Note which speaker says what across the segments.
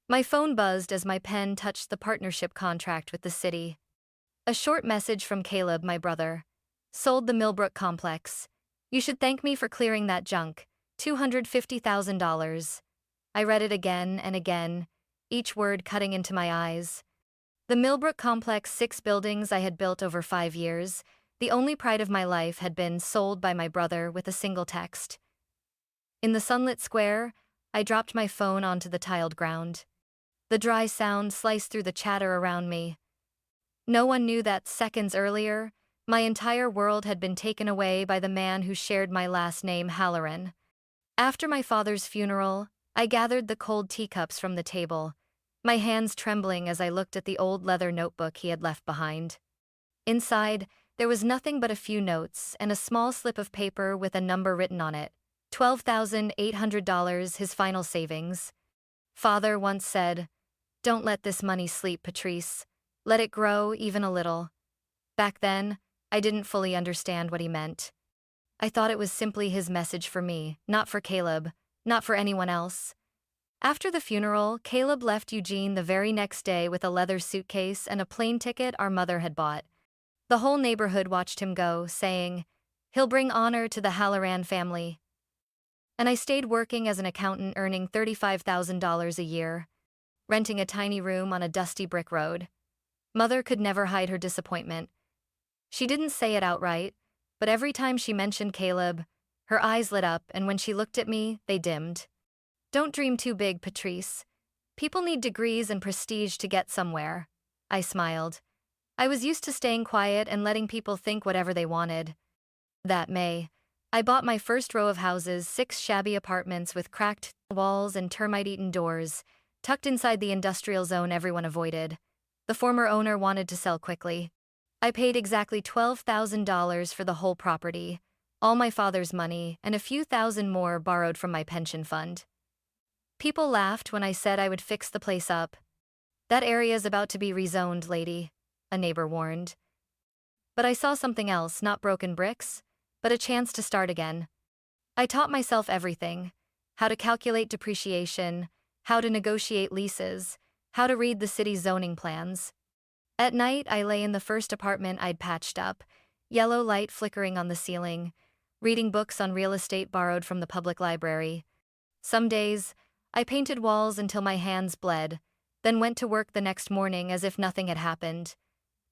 Speaker 1: My phone buzzed as my pen touched the partnership contract with the city. A short message from Caleb, my brother. Sold the Millbrook complex. You should thank me for clearing that junk. $250,000. I read it again and again, each word cutting into my eyes. The Millbrook complex, 6 buildings I had built over 5 years, the only pride of my life, had been sold by my brother with a single text. In the sunlit square, I dropped my phone onto the tiled ground. The dry sound sliced through the chatter around me. No one knew that seconds earlier, my entire world had been taken away by the man who shared my last name, Halloran. After my father's funeral, I gathered the cold teacups from the table, my hands trembling as I looked at the old leather notebook he had left behind. Inside, there was nothing but a few notes and a small slip of paper with a number written on it. $12,800, his final savings. Father once said, "Don't let this money sleep, Patrice. Let it grow even a little." Back then, I didn't fully understand what he meant. I thought it was simply his message for me, not for Caleb, not for anyone else. After the funeral, Caleb left Eugene the very next day with a leather suitcase and a plane ticket our mother had bought. The whole neighborhood watched him go, saying, "He'll bring honor to the Halloran family." And I stayed working as an accountant, earning $35,000 a year, renting a tiny room on a dusty brick road. Mother could never hide her disappointment. She didn't say it outright, but every time she mentioned Caleb, her eyes lit up, and when she looked at me, they dimmed. "Don't dream too big, Patrice. People need degrees and prestige to get somewhere." I smiled. I was used to staying quiet and letting people think whatever they wanted. That May, I bought my first row of houses, 6 shabby apartments with cracked walls and termite-eaten doors, tucked inside the industrial zone everyone avoided. The former owner wanted to sell quickly. I paid exactly $12,000 for the whole property, all my father's money, and a few thousand more borrowed from my pension fund. People laughed when I said I would fix the place up. "That area's about to be rezoned, lady," a neighbor warned. But I saw something else, not broken bricks, but a chance to start again. I taught myself everything: how to calculate depreciation, how to negotiate leases, how to read the city's zoning plans. At night, I lay in the first apartment I'd patched up, yellow light flickering on the ceiling, reading books on real estate borrowed from the public library. Some days, I painted walls until my hands bled, then went to work the next morning as if nothing had happened.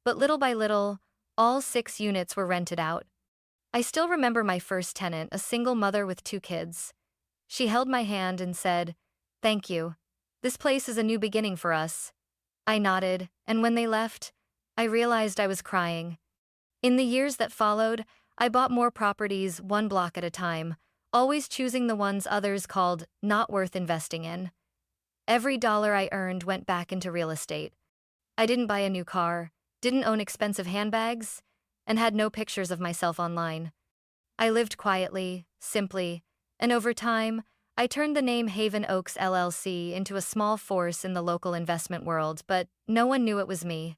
Speaker 1: But little by little, all 6 units were rented out. I still remember my first tenant, a single mother with 2 kids. She held my hand and said, "Thank you. This place is a new beginning for us." I nodded, and when they left, I realized I was crying. In the years that followed, I bought more properties, 1 block at a time, always choosing the ones others called not worth investing in. Every dollar I earned went back into real estate. I didn't buy a new car, didn't own expensive handbags, and had no pictures of myself online. I lived quietly, simply, and over time, I turned the name Haven Oaks LLC into a small force in the local investment world, but no one knew it was me.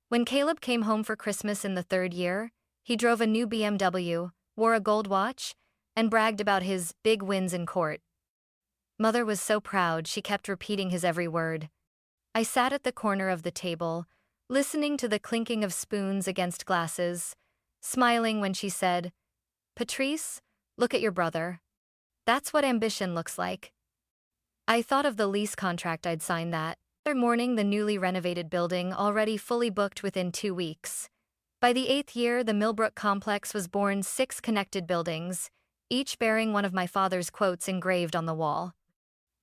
Speaker 1: When Caleb came home for Christmas in the 3rd year, he drove a new BMW, wore a gold watch, and bragged about his big wins in court. Mother was so proud she kept repeating his every word. I sat at the corner of the table, listening to the clinking of spoons against glasses, smiling when she said, "Patrice, look at your brother. That's what ambition looks like." I thought of the lease contract I'd signed that morning, the newly renovated building already fully booked within 2 weeks. By the 8th year, the Millbrook complex was born, 6 connected buildings, each bearing one of my father's quotes engraved on the wall.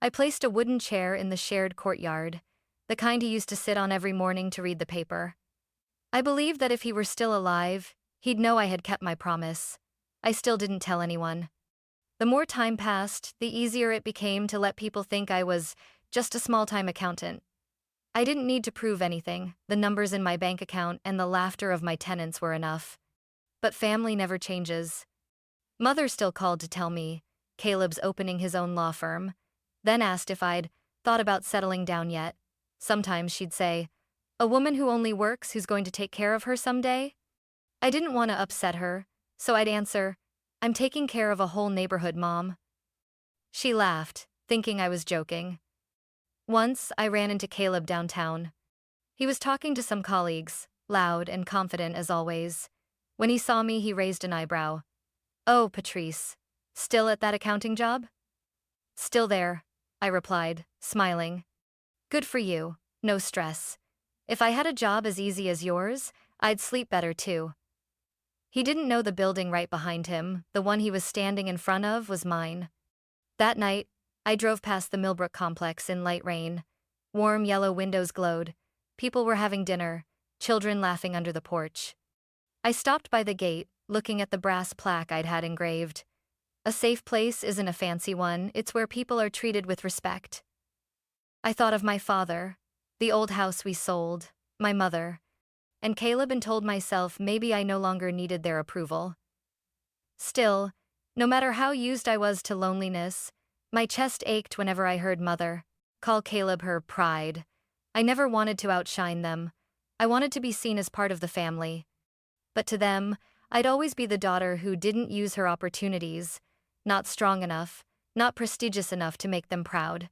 Speaker 1: I placed a wooden chair in the shared courtyard, the kind he used to sit on every morning to read the paper. I believed that if he were still alive, he'd know I had kept my promise. I still didn't tell anyone. The more time passed, the easier it became to let people think I was just a small-time accountant. I didn't need to prove anything. The numbers in my bank account and the laughter of my tenants were enough. But family never changes. Mother still called to tell me Caleb's opening his own law firm, then asked if I'd thought about settling down yet. Sometimes she'd say, "A woman who only works, who's going to take care of her someday?" I didn't want to upset her, so I'd answer, "I'm taking care of a whole neighborhood, Mom." She laughed, thinking I was joking. Once, I ran into Caleb downtown. He was talking to some colleagues, loud and confident as always. When he saw me, he raised an eyebrow. "Oh, Patrice. Still at that accounting job?" "Still there," I replied, smiling. "Good for you. No stress. If I had a job as easy as yours, I'd sleep better too." He didn't know the building right behind him, the one he was standing in front of, was mine. That night, I drove past the Millbrook complex in light rain. Warm yellow windows glowed. People were having dinner, children laughing under the porch. I stopped by the gate, looking at the brass plaque I'd had engraved. "A safe place isn't a fancy one, it's where people are treated with respect." I thought of my father, the old house we sold, my mother, and Caleb, and told myself maybe I no longer needed their approval. Still, no matter how used I was to loneliness, my chest ached whenever I heard Mother call Caleb her pride. I never wanted to outshine them. I wanted to be seen as part of the family. But to them, I'd always be the daughter who didn't use her opportunities, not strong enough, not prestigious enough to make them proud.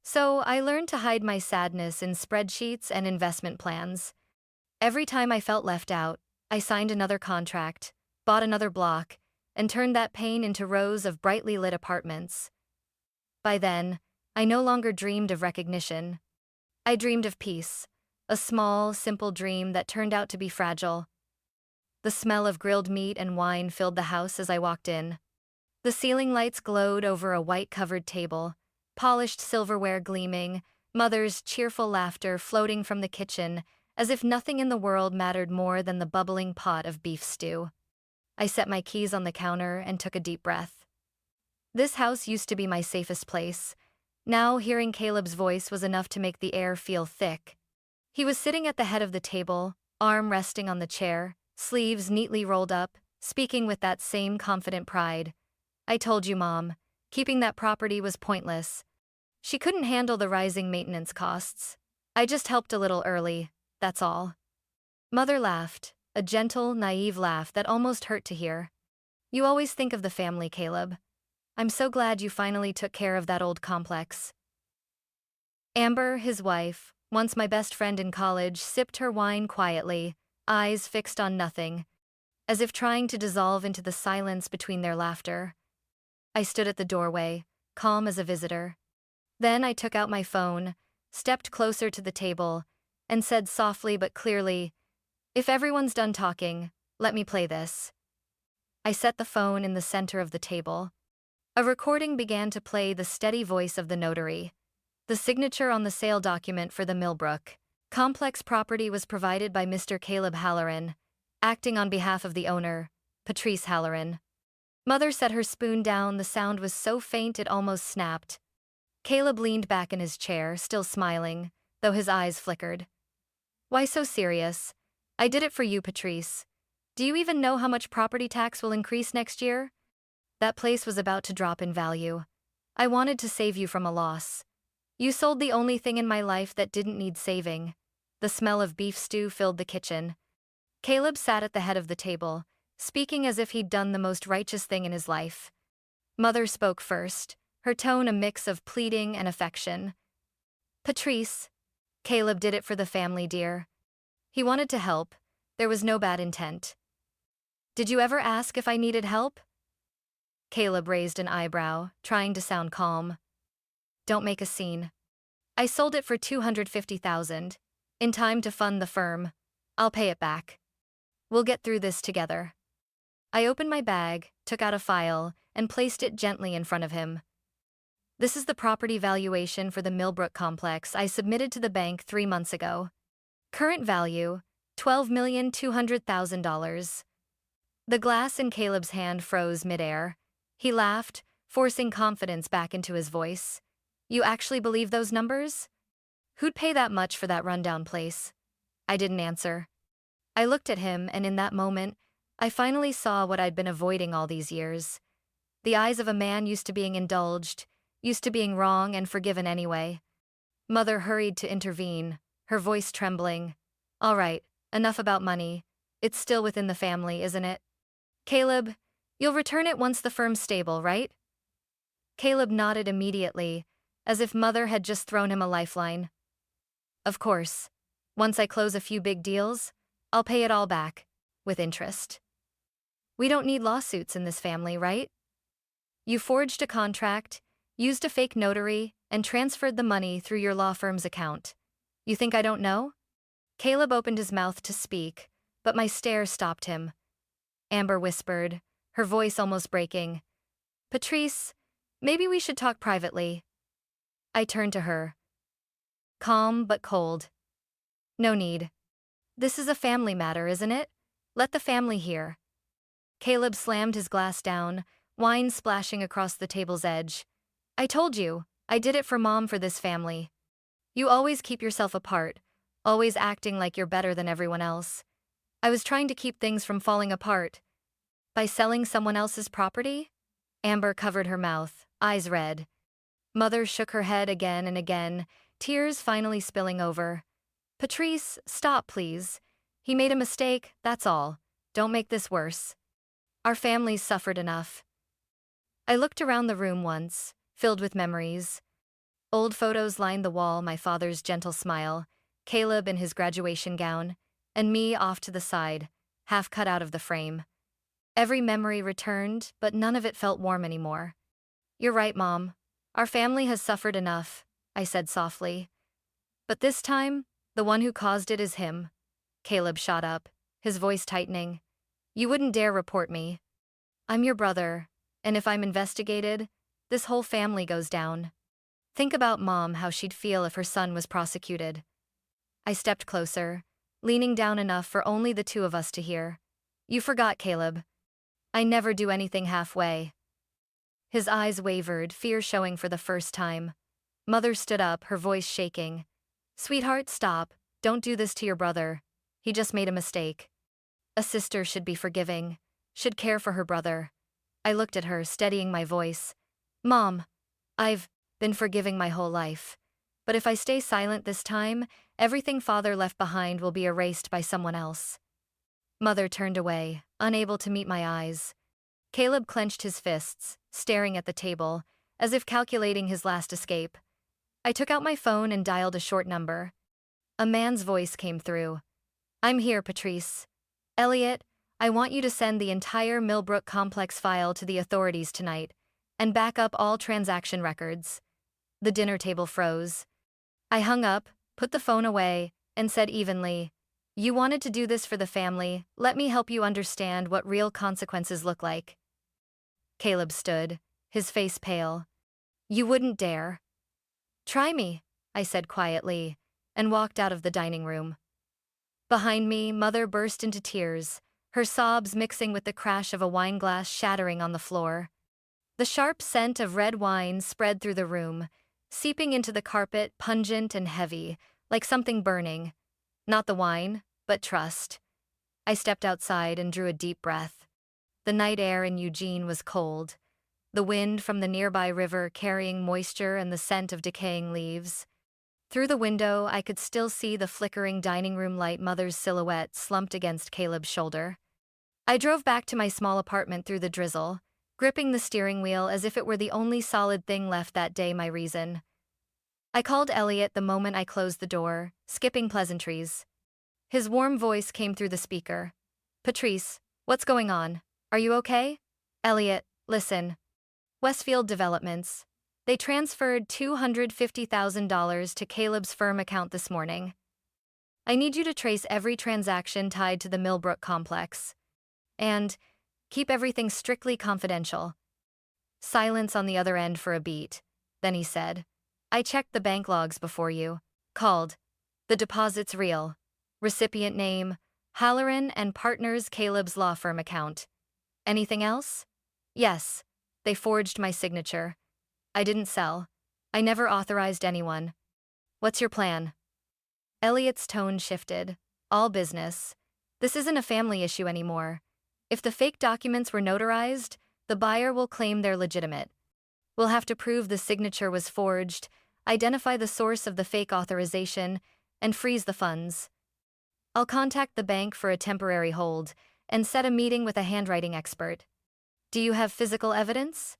Speaker 1: So I learned to hide my sadness in spreadsheets and investment plans. Every time I felt left out, I signed another contract, bought another block, and turned that pain into rows of brightly lit apartments. By then, I no longer dreamed of recognition. I dreamed of peace, a small, simple dream that turned out to be fragile. The smell of grilled meat and wine filled the house as I walked in. The ceiling lights glowed over a white-covered table, polished silverware gleaming, Mother's cheerful laughter floating from the kitchen, as if nothing in the world mattered more than the bubbling pot of beef stew. I set my keys on the counter and took a deep breath. This house used to be my safest place. Now, hearing Caleb's voice was enough to make the air feel thick. He was sitting at the head of the table, arm resting on the chair, sleeves neatly rolled up, speaking with that same confident pride. "I told you, Mom, keeping that property was pointless. She couldn't handle the rising maintenance costs. I just helped a little early, that's all." Mother laughed, a gentle, naive laugh that almost hurt to hear. "You always think of the family, Caleb. I'm so glad you finally took care of that old complex." Amber, his wife, once my best friend in college, sipped her wine quietly, eyes fixed on nothing, as if trying to dissolve into the silence between their laughter. I stood at the doorway, calm as a visitor. Then I took out my phone, stepped closer to the table, and said softly but clearly, "If everyone's done talking, let me play this." I set the phone in the center of the table. A recording began to play, the steady voice of the notary. The signature on the sale document for the Millbrook complex property was provided by Mr. Caleb Halloran, acting on behalf of the owner, Patrice Halloran. Mother set her spoon down, the sound was so faint it almost snapped. Caleb leaned back in his chair, still smiling, though his eyes flickered. "Why so serious? I did it for you, Patrice. Do you even know how much property tax will increase next year? That place was about to drop in value. I wanted to save you from a loss. You sold the only thing in my life that didn't need saving." The smell of beef stew filled the kitchen. Caleb sat at the head of the table, speaking as if he'd done the most righteous thing in his life. Mother spoke first, her tone a mix of pleading and affection. "Patrice, Caleb did it for the family, dear. He wanted to help. There was no bad intent." "Did you ever ask if I needed help?" Caleb raised an eyebrow, trying to sound calm. "Don't make a scene. I sold it for $250,000, in time to fund the firm. I'll pay it back. We'll get through this together." I opened my bag, took out a file, and placed it gently in front of him. "This is the property valuation for the Millbrook complex I submitted to the bank 3 months ago. Current value, $12,200,000. The glass in Caleb's hand froze midair. He laughed, forcing confidence back into his voice. "You actually believe those numbers? Who'd pay that much for that rundown place?" I didn't answer. I looked at him, and in that moment, I finally saw what I'd been avoiding all these years. The eyes of a man used to being indulged, used to being wrong and forgiven anyway. Mother hurried to intervene, her voice trembling. "All right, enough about money. It's still within the family, isn't it? Caleb, you'll return it once the firm's stable, right?" Caleb nodded immediately, as if Mother had just thrown him a lifeline. Of course. Once I close a few big deals, I'll pay it all back, with interest. We don't need lawsuits in this family, right? You forged a contract, used a fake notary, and transferred the money through your law firm's account. You think I don't know? Caleb opened his mouth to speak, but my stare stopped him. Amber whispered, her voice almost breaking. Patrice, maybe we should talk privately. I turned to her. Calm but cold. No need. This is a family matter, isn't it? Let the family hear. Caleb slammed his glass down, wine splashing across the table's edge. I told you, I did it for Mom, for this family. You always keep yourself apart, always acting like you're better than everyone else. I was trying to keep things from falling apart. By selling someone else's property? Amber covered her mouth, eyes red. Mother shook her head again and again, tears finally spilling over. Patrice, stop, please. He made a mistake, that's all. Don't make this worse. Our family's suffered enough. I looked around the room once, filled with memories. Old photos lined the wall, my father's gentle smile, Caleb in his graduation gown, and me off to the side, half cut out of the frame. Every memory returned, but none of it felt warm anymore. You're right, Mom. Our family has suffered enough, I said softly. But this time, the one who caused it is him. Caleb shot up, his voice tightening. You wouldn't dare report me. I'm your brother, and if I'm investigated, this whole family goes down. Think about Mom, how she'd feel if her son was prosecuted. I stepped closer, leaning down enough for only the two of us to hear. You forgot, Caleb. I never do anything halfway. His eyes wavered, fear showing for the first time. Mother stood up, her voice shaking. Sweetheart, stop. Don't do this to your brother. He just made a mistake. A sister should be forgiving, should care for her brother. I looked at her, steadying my voice. Mom, I've been forgiving my whole life. But if I stay silent this time, everything Father left behind will be erased by someone else. Mother turned away, unable to meet my eyes. Caleb clenched his fists, staring at the table, as if calculating his last escape. I took out my phone and dialed a short number. A man's voice came through. I'm here, Patrice. Elliot, I want you to send the entire Millbrook complex file to the authorities tonight, and back up all transaction records. The dinner table froze. I hung up, put the phone away, and said evenly, You wanted to do this for the family, let me help you understand what real consequences look like. Caleb stood, his face pale. You wouldn't dare. Try me, I said quietly, and walked out of the dining room. Behind me, Mother burst into tears, her sobs mixing with the crash of a wine glass shattering on the floor. The sharp scent of red wine spread through the room, seeping into the carpet, pungent and heavy, like something burning. Not the wine, but trust. I stepped outside and drew a deep breath. The night air in Eugene was cold, the wind from the nearby river carrying moisture and the scent of decaying leaves. Through the window, I could still see the flickering dining room light, Mother's silhouette slumped against Caleb's shoulder. I drove back to my small apartment through the drizzle, gripping the steering wheel as if it were the only solid thing left that day, my reason. I called Elliot the moment I closed the door, skipping pleasantries. His warm voice came through the speaker. Patrice, what's going on? Are you okay? Elliot, listen. Westfield Developments. They transferred $250,000 to Caleb's firm account this morning. I need you to trace every transaction tied to the Millbrook complex. And keep everything strictly confidential. Silence on the other end for a beat. Then he said, I checked the bank logs before you. Called. The deposit's real. Recipient name, Halloran and Partners, Caleb's law firm account. Anything else? Yes. They forged my signature. I didn't sell. I never authorized anyone. What's your plan? Elliot's tone shifted. All business. This isn't a family issue anymore. If the fake documents were notarized, the buyer will claim they're legitimate. We'll have to prove the signature was forged, identify the source of the fake authorization, and freeze the funds. I'll contact the bank for a temporary hold and set a meeting with a handwriting expert. Do you have physical evidence?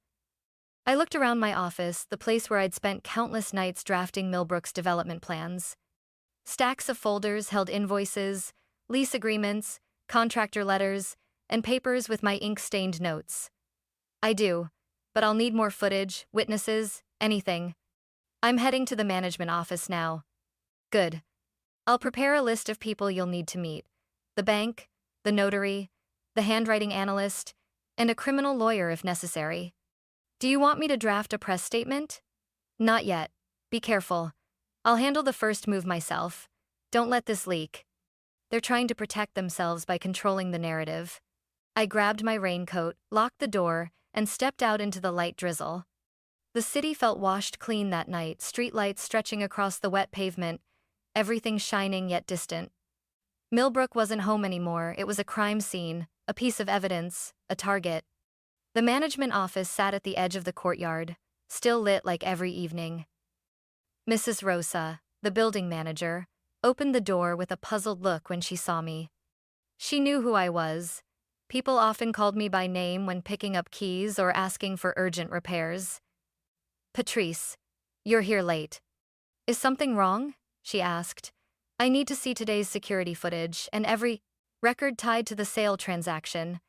Speaker 1: I looked around my office, the place where I'd spent countless nights drafting Millbrook's development plans. Stacks of folders held invoices, lease agreements, contractor letters, and papers with my ink-stained notes. I do, but I'll need more footage, witnesses, anything. I'm heading to the management office now. Good. I'll prepare a list of people you'll need to meet. The bank, the notary, the handwriting analyst, and a criminal lawyer if necessary. Do you want me to draft a press statement? Not yet. Be careful. I'll handle the first move myself. Don't let this leak. They're trying to protect themselves by controlling the narrative. I grabbed my raincoat, locked the door, and stepped out into the light drizzle. The city felt washed clean that night, streetlights stretching across the wet pavement, everything shining yet distant. Millbrook wasn't home anymore. It was a crime scene, a piece of evidence, a target. The management office sat at the edge of the courtyard, still lit like every evening. Mrs. Rosa, the building manager, opened the door with a puzzled look when she saw me. She knew who I was. People often called me by name when picking up keys or asking for urgent repairs. Patrice, you're here late. Is something wrong? She asked. I need to see today's security footage and every record tied to the sale transaction.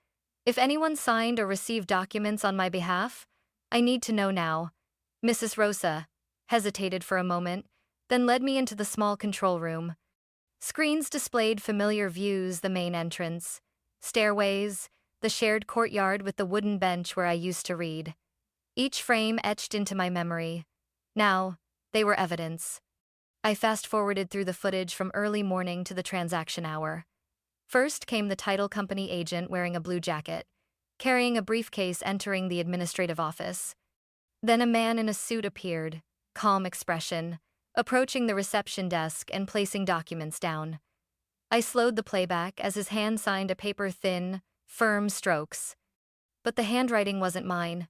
Speaker 1: If anyone signed or received documents on my behalf, I need to know now. Mrs. Rosa hesitated for a moment, then led me into the small control room. Screens displayed familiar views: the main entrance, stairways, the shared courtyard with the wooden bench where I used to read. Each frame etched into my memory. Now, they were evidence. I fast-forwarded through the footage from early morning to the transaction hour. First came the title company agent wearing a blue jacket, carrying a briefcase entering the administrative office. Then a man in a suit appeared, calm expression, approaching the reception desk and placing documents down. I slowed the playback as his hand signed a paper, thin, firm strokes. But the handwriting wasn't mine.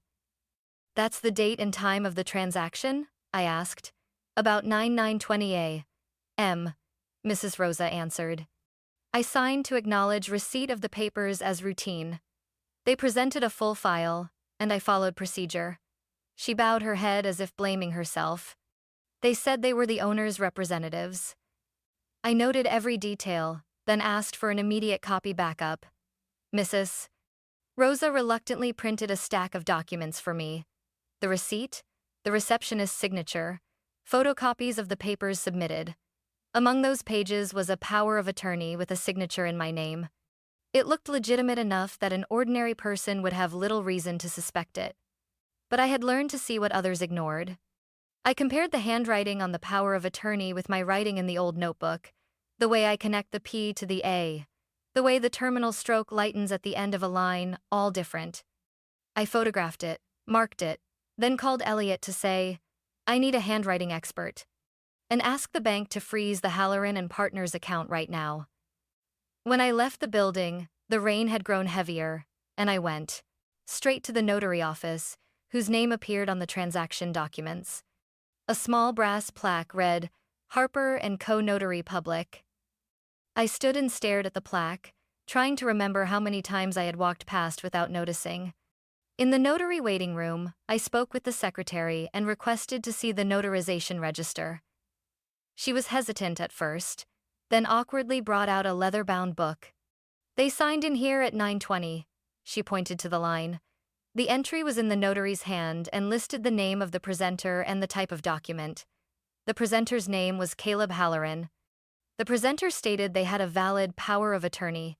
Speaker 1: That's the date and time of the transaction? I asked. About 9:20 a.m., Mrs. Rosa answered. I signed to acknowledge receipt of the papers as routine. They presented a full file, and I followed procedure. She bowed her head as if blaming herself. They said they were the owner's representatives. I noted every detail, then asked for an immediate copy backup. Mrs. Rosa reluctantly printed a stack of documents for me. The receipt, the receptionist's signature, photocopies of the papers submitted. Among those pages was a power of attorney with a signature in my name. It looked legitimate enough that an ordinary person would have little reason to suspect it. But I had learned to see what others ignored. I compared the handwriting on the power of attorney with my writing in the old notebook, the way I connect the P to the A, the way the terminal stroke lightens at the end of a line, all different. I photographed it, marked it, then called Elliot to say, I need a handwriting expert, and asked the bank to freeze the Halloran and Partners account right now. When I left the building, the rain had grown heavier, and I went straight to the notary office, whose name appeared on the transaction documents. A small brass plaque read, Harper & Co. Notary Public. I stood and stared at the plaque, trying to remember how many times I had walked past without noticing. In the notary waiting room, I spoke with the secretary and requested to see the notarization register. She was hesitant at first, then awkwardly brought out a leather-bound book. They signed in here at 9:20, she pointed to the line. The entry was in the notary's hand and listed the name of the presenter and the type of document. The presenter's name was Caleb Halloran. The presenter stated they had a valid power of attorney.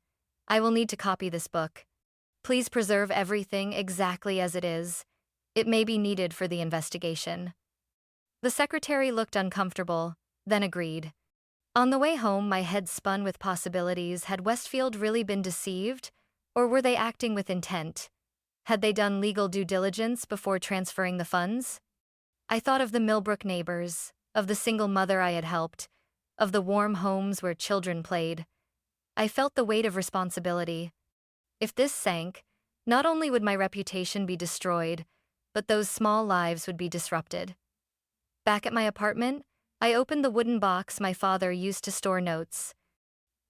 Speaker 1: I will need to copy this book. Please preserve everything exactly as it is. It may be needed for the investigation. The secretary looked uncomfortable, then agreed. On the way home, my head spun with possibilities. Had Westfield really been deceived, or were they acting with intent? Had they done legal due diligence before transferring the funds? I thought of the Millbrook neighbors, of the single mother I had helped, of the warm homes where children played. I felt the weight of responsibility. If this sank, not only would my reputation be destroyed, but those small lives would be disrupted. Back at my apartment, I opened the wooden box my father used to store notes.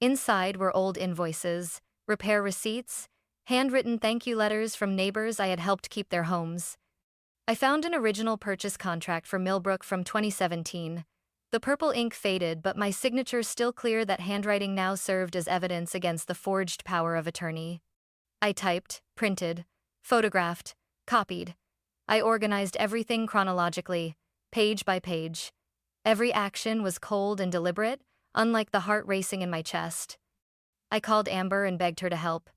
Speaker 1: Inside were old invoices, repair receipts, handwritten thank you letters from neighbors I had helped keep their homes. I found an original purchase contract for Millbrook from 2017. The purple ink faded, but my signature still clear. That handwriting now served as evidence against the forged power of attorney. I typed, printed, photographed, copied. I organized everything chronologically, page by page. Every action was cold and deliberate, unlike the heart racing in my chest. I called Amber and begged her to help.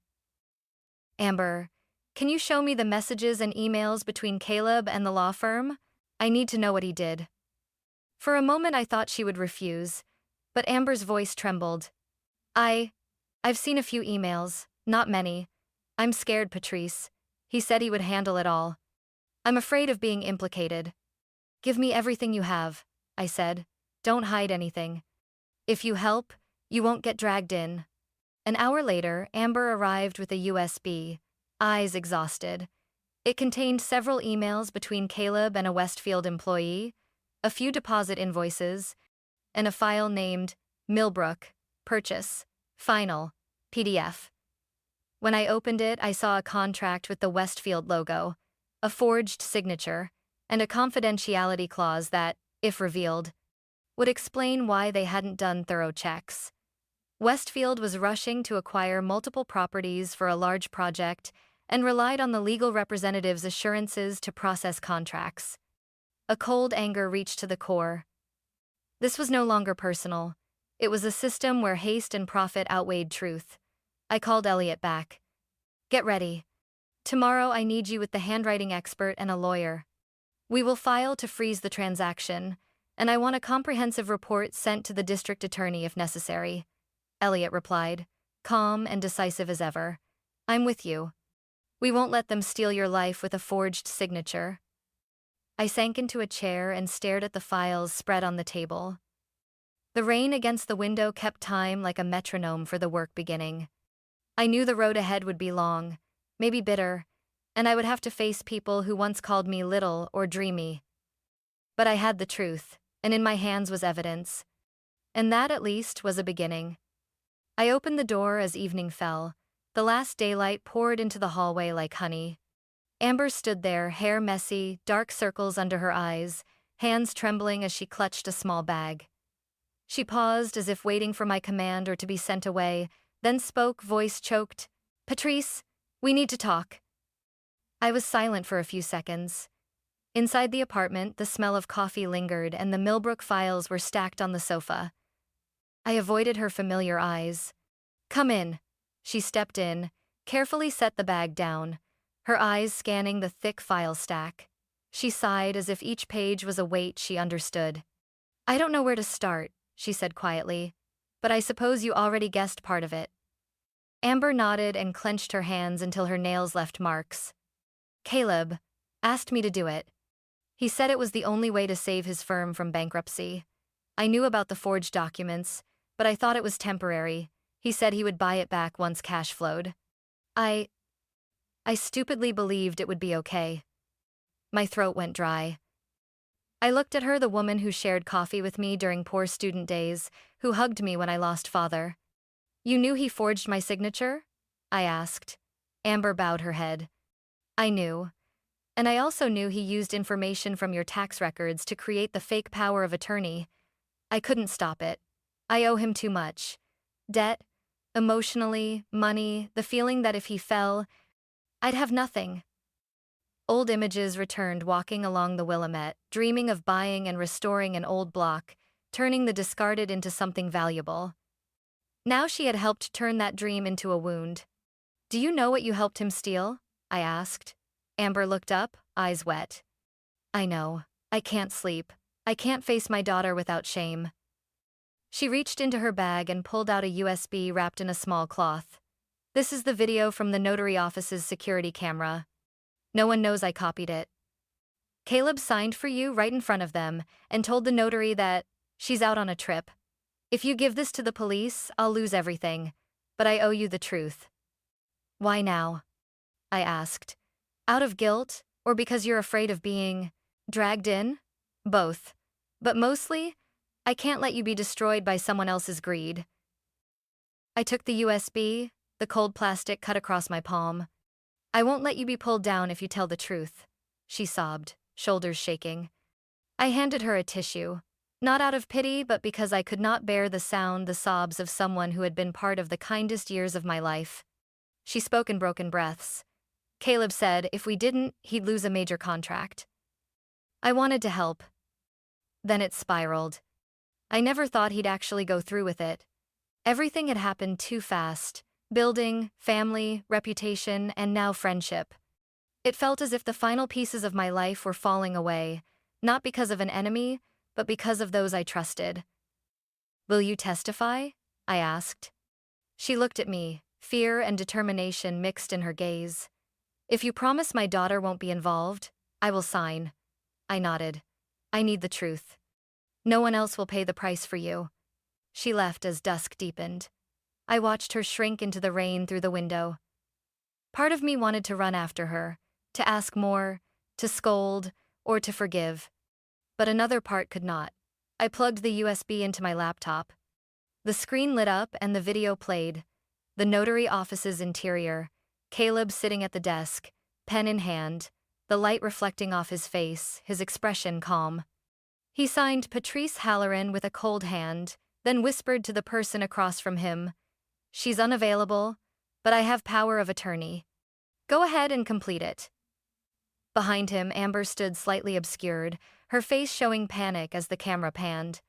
Speaker 1: Amber, can you show me the messages and emails between Caleb and the law firm? I need to know what he did. For a moment I thought she would refuse, but Amber's voice trembled. I've seen a few emails, not many. I'm scared, Patrice. He said he would handle it all. I'm afraid of being implicated. Give me everything you have, I said. Don't hide anything. If you help, you won't get dragged in. An hour later, Amber arrived with a USB, eyes exhausted. It contained several emails between Caleb and a Westfield employee, a few deposit invoices, and a file named Millbrook, Purchase, Final, PDF. When I opened it, I saw a contract with the Westfield logo, a forged signature, and a confidentiality clause that, if revealed, would explain why they hadn't done thorough checks. Westfield was rushing to acquire multiple properties for a large project and relied on the legal representative's assurances to process contracts. A cold anger reached to the core. This was no longer personal. It was a system where haste and profit outweighed truth. I called Elliot back. Get ready. Tomorrow I need you with the handwriting expert and a lawyer. We will file to freeze the transaction, and I want a comprehensive report sent to the district attorney if necessary. Elliot replied, calm and decisive as ever. I'm with you. We won't let them steal your life with a forged signature. I sank into a chair and stared at the files spread on the table. The rain against the window kept time like a metronome for the work beginning. I knew the road ahead would be long, maybe bitter, and I would have to face people who once called me little or dreamy. But I had the truth, and in my hands was evidence. And that, at least, was a beginning. I opened the door as evening fell. The last daylight poured into the hallway like honey. Amber stood there, hair messy, dark circles under her eyes, hands trembling as she clutched a small bag. She paused as if waiting for my command or to be sent away, then spoke, voice choked. Patrice, we need to talk. I was silent for a few seconds. Inside the apartment, the smell of coffee lingered and the Millbrook files were stacked on the sofa. I avoided her familiar eyes. Come in. She stepped in, carefully set the bag down, her eyes scanning the thick file stack. She sighed as if each page was a weight she understood. I don't know where to start, she said quietly, but I suppose you already guessed part of it. Amber nodded and clenched her hands until her nails left marks. Caleb asked me to do it. He said it was the only way to save his firm from bankruptcy. I knew about the forged documents, but I thought it was temporary. He said he would buy it back once cash flowed. I stupidly believed it would be okay. My throat went dry. I looked at her, the woman who shared coffee with me during poor student days, who hugged me when I lost father. You knew he forged my signature? I asked. Amber bowed her head. I knew. And I also knew he used information from your tax records to create the fake power of attorney. I couldn't stop it. I owe him too much. Debt, emotionally, money, the feeling that if he fell, I'd have nothing. Old images returned, walking along the Willamette, dreaming of buying and restoring an old block, turning the discarded into something valuable. Now she had helped turn that dream into a wound. Do you know what you helped him steal? I asked. Amber looked up, eyes wet. I know. I can't sleep. I can't face my daughter without shame. She reached into her bag and pulled out a USB wrapped in a small cloth. This is the video from the notary office's security camera. No one knows I copied it. Caleb signed for you right in front of them and told the notary that she's out on a trip. If you give this to the police, I'll lose everything, but I owe you the truth. Why now? I asked. Out of guilt, or because you're afraid of being dragged in? Both. But mostly, I can't let you be destroyed by someone else's greed. I took the USB, the cold plastic cut across my palm. I won't let you be pulled down if you tell the truth, she sobbed. shoulders shaking. I handed her a tissue. Not out of pity, but because I could not bear the sobs of someone who had been part of the kindest years of my life. She spoke in broken breaths. Caleb said if we didn't, he'd lose a major contract. I wanted to help. Then it spiraled. I never thought he'd actually go through with it. Everything had happened too fast. Building, family, reputation, and now friendship. It felt as if the final pieces of my life were falling away, not because of an enemy, but because of those I trusted. Will you testify? I asked. She looked at me, fear and determination mixed in her gaze. If you promise my daughter won't be involved, I will sign. I nodded. I need the truth. No one else will pay the price for you. She left as dusk deepened. I watched her shrink into the rain through the window. Part of me wanted to run after her, to ask more, to scold, or to forgive. But another part could not. I plugged the USB into my laptop. The screen lit up and the video played. The notary office's interior, Caleb sitting at the desk, pen in hand, the light reflecting off his face, his expression calm. He signed Patrice Halloran with a cold hand, then whispered to the person across from him, "She's unavailable, but I have power of attorney. Go ahead and complete it." Behind him, Amber stood slightly obscured, her face showing panic as the camera panned.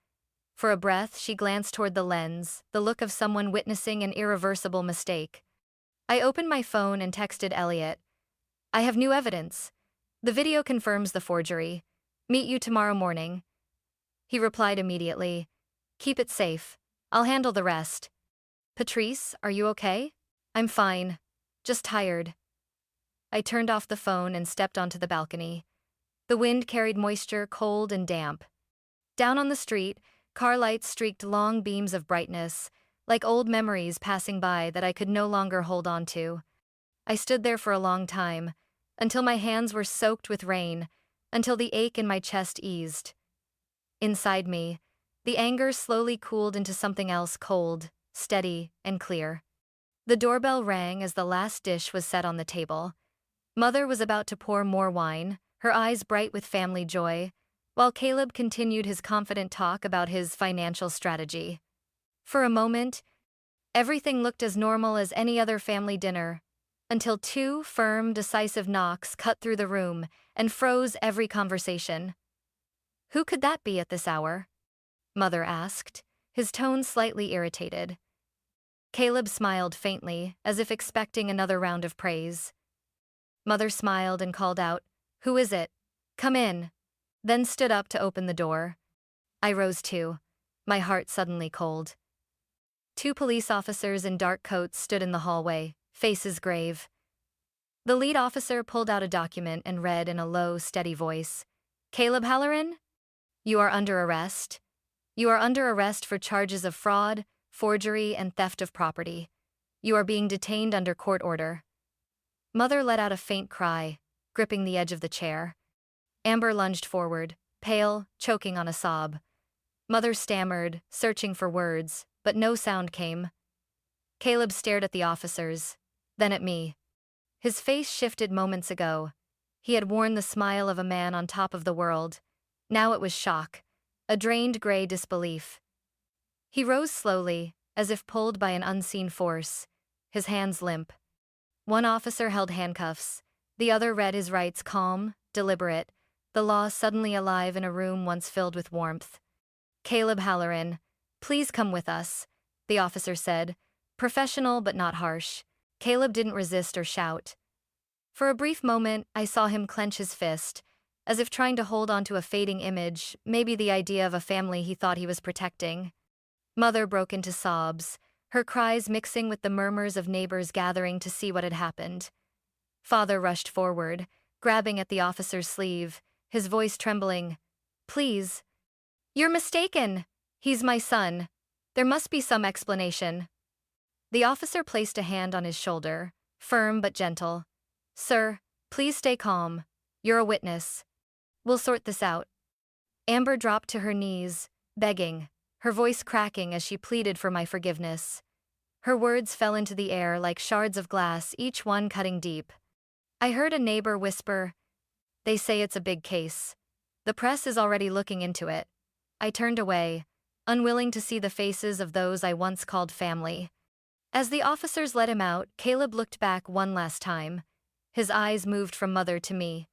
Speaker 1: For a breath, she glanced toward the lens, the look of someone witnessing an irreversible mistake. I opened my phone and texted Elliot. "I have new evidence. The video confirms the forgery. Meet you tomorrow morning." He replied immediately, "Keep it safe. I'll handle the rest." "Patrice, are you okay?" "I'm fine. Just tired." I turned off the phone and stepped onto the balcony. The wind carried moisture, cold and damp. Down on the street, car lights streaked long beams of brightness, like old memories passing by that I could no longer hold on to. I stood there for a long time, until my hands were soaked with rain, until the ache in my chest eased. Inside me, the anger slowly cooled into something else cold, steady, and clear. The doorbell rang as the last dish was set on the table. Mother was about to pour more wine, her eyes bright with family joy, while Caleb continued his confident talk about his financial strategy. For a moment, everything looked as normal as any other family dinner, until two firm, decisive knocks cut through the room and froze every conversation. "Who could that be at this hour?" Mother asked, his tone slightly irritated. Caleb smiled faintly, as if expecting another round of praise. Mother smiled and called out, "Who is it? Come in," then stood up to open the door. I rose too, my heart suddenly cold. Two police officers in dark coats stood in the hallway, faces grave. The lead officer pulled out a document and read in a low, steady voice, "Caleb Halloran? You are under arrest. You are under arrest for charges of fraud, forgery, and theft of property. You are being detained under court order." Mother let out a faint cry, gripping the edge of the chair. Amber lunged forward, pale, choking on a sob. Mother stammered, searching for words, but no sound came. Caleb stared at the officers, then at me. His face shifted moments ago. He had worn the smile of a man on top of the world. Now it was shock, a drained gray disbelief. He rose slowly, as if pulled by an unseen force, his hands limp. One officer held handcuffs, the other read his rights calm, deliberate, the law suddenly alive in a room once filled with warmth. "Caleb Halloran, please come with us," the officer said, professional but not harsh. Caleb didn't resist or shout. For a brief moment, I saw him clench his fist, as if trying to hold onto a fading image, maybe the idea of a family he thought he was protecting. Mother broke into sobs, her cries mixing with the murmurs of neighbors gathering to see what had happened. Father rushed forward, grabbing at the officer's sleeve, his voice trembling. "Please. You're mistaken. He's my son. There must be some explanation." The officer placed a hand on his shoulder, firm but gentle. "Sir, please stay calm. You're a witness. We'll sort this out." Amber dropped to her knees, begging, her voice cracking as she pleaded for my forgiveness. Her words fell into the air like shards of glass, each one cutting deep. I heard a neighbor whisper, They say it's a big case. The press is already looking into it. I turned away, unwilling to see the faces of those I once called family. As the officers let him out, Caleb looked back one last time. His eyes moved from Mother to me.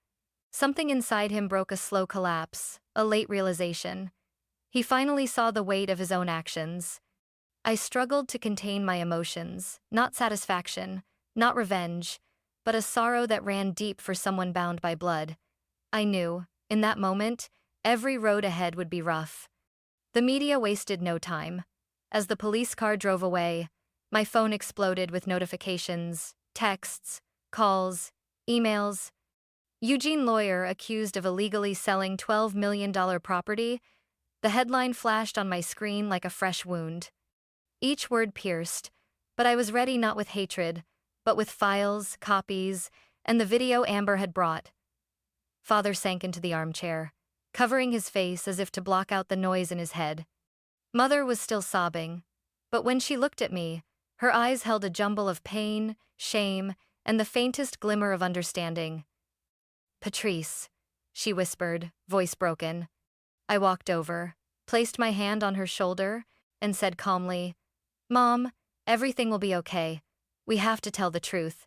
Speaker 1: Something inside him broke a slow collapse, a late realization. He finally saw the weight of his own actions. I struggled to contain my emotions, not satisfaction, not revenge, but a sorrow that ran deep for someone bound by blood. I knew, in that moment, every road ahead would be rough. The media wasted no time. As the police car drove away, my phone exploded with notifications, texts, calls, emails. Eugene lawyer accused of illegally selling $12 million property. The headline flashed on my screen like a fresh wound. Each word pierced, but I was ready not with hatred, but with files, copies, and the video Amber had brought. Father sank into the armchair, covering his face as if to block out the noise in his head. Mother was still sobbing, but when she looked at me, her eyes held a jumble of pain, shame, and the faintest glimmer of understanding. "Patrice," she whispered, voice broken. I walked over, placed my hand on her shoulder, and said calmly, "Mom, everything will be okay. We have to tell the truth."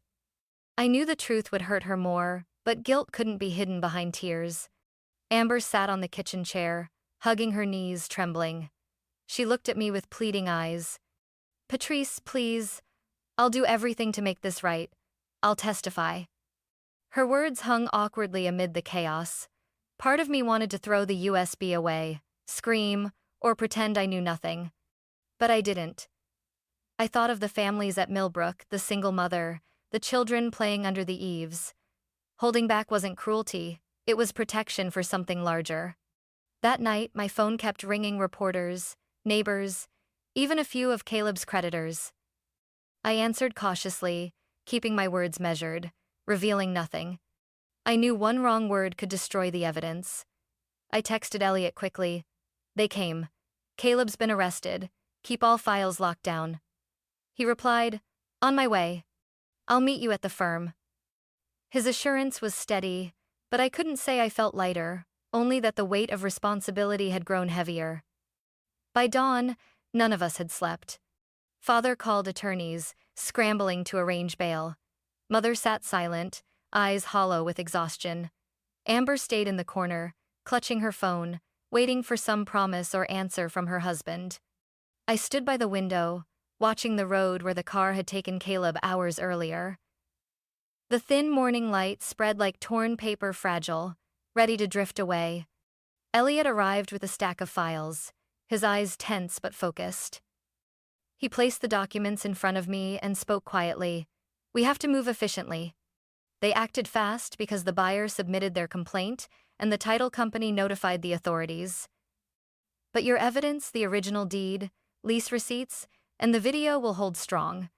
Speaker 1: I knew the truth would hurt her more, but guilt couldn't be hidden behind tears. Amber sat on the kitchen chair, hugging her knees, trembling. She looked at me with pleading eyes. "Patrice, please. I'll do everything to make this right. I'll testify." Her words hung awkwardly amid the chaos. Part of me wanted to throw the USB away, scream, or pretend I knew nothing. But I didn't. I thought of the families at Millbrook, the single mother, the children playing under the eaves. Holding back wasn't cruelty, it was protection for something larger. That night, my phone kept ringing reporters, neighbors, even a few of Caleb's creditors. I answered cautiously, keeping my words measured, revealing nothing. I knew one wrong word could destroy the evidence. I texted Elliot quickly. They came. "Caleb's been arrested. Keep all files locked down." He replied, "On my way. I'll meet you at the firm." His assurance was steady, but I couldn't say I felt lighter, only that the weight of responsibility had grown heavier. By dawn, none of us had slept. Father called attorneys, scrambling to arrange bail. Mother sat silent, eyes hollow with exhaustion. Amber stayed in the corner, clutching her phone, waiting for some promise or answer from her husband. I stood by the window, watching the road where the car had taken Caleb hours earlier. The thin morning light spread like torn paper, fragile, ready to drift away. Elliot arrived with a stack of files, his eyes tense but focused. He placed the documents in front of me and spoke quietly. "We have to move efficiently." They acted fast because the buyer submitted their complaint and the title company notified the authorities. "But your evidence, the original deed, lease receipts, and the video will hold strong.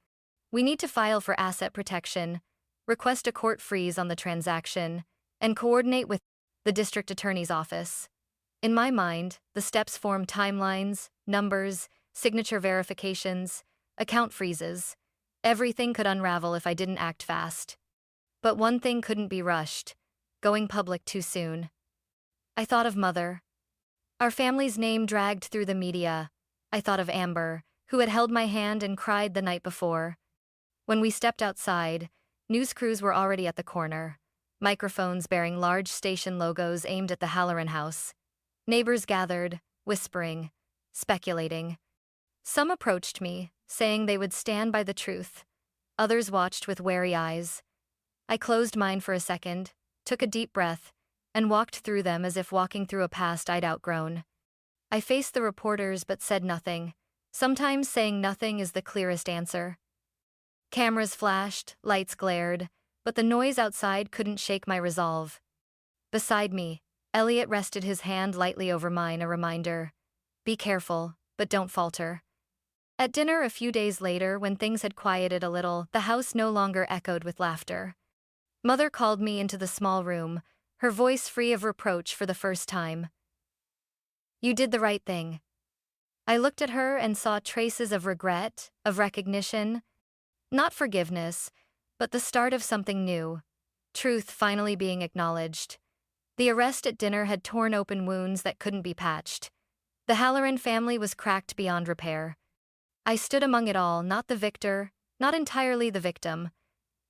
Speaker 1: We need to file for asset protection, request a court freeze on the transaction, and coordinate with the district attorney's office." In my mind, the steps form timelines, numbers, signature verifications, account freezes. Everything could unravel if I didn't act fast. But one thing couldn't be rushed: going public too soon. I thought of Mother. Our family's name dragged through the media. I thought of Amber, who had held my hand and cried the night before. When we stepped outside, news crews were already at the corner, microphones bearing large station logos aimed at the Halloran house. Neighbors gathered, whispering, speculating. Some approached me, saying they would stand by the truth. Others watched with wary eyes. I closed mine for a second, took a deep breath, and walked through them as if walking through a past I'd outgrown. I faced the reporters but said nothing. Sometimes saying nothing is the clearest answer. Cameras flashed, lights glared, but the noise outside couldn't shake my resolve. Beside me, Elliot rested his hand lightly over mine, a reminder. Be careful, but don't falter. At dinner a few days later, when things had quieted a little, the house no longer echoed with laughter. Mother called me into the small room, her voice free of reproach for the first time. "You did the right thing." I looked at her and saw traces of regret, of recognition. Not forgiveness, but the start of something new. Truth finally being acknowledged. The arrest at dinner had torn open wounds that couldn't be patched. The Halloran family was cracked beyond repair. I stood among it all, not the victor, not entirely the victim.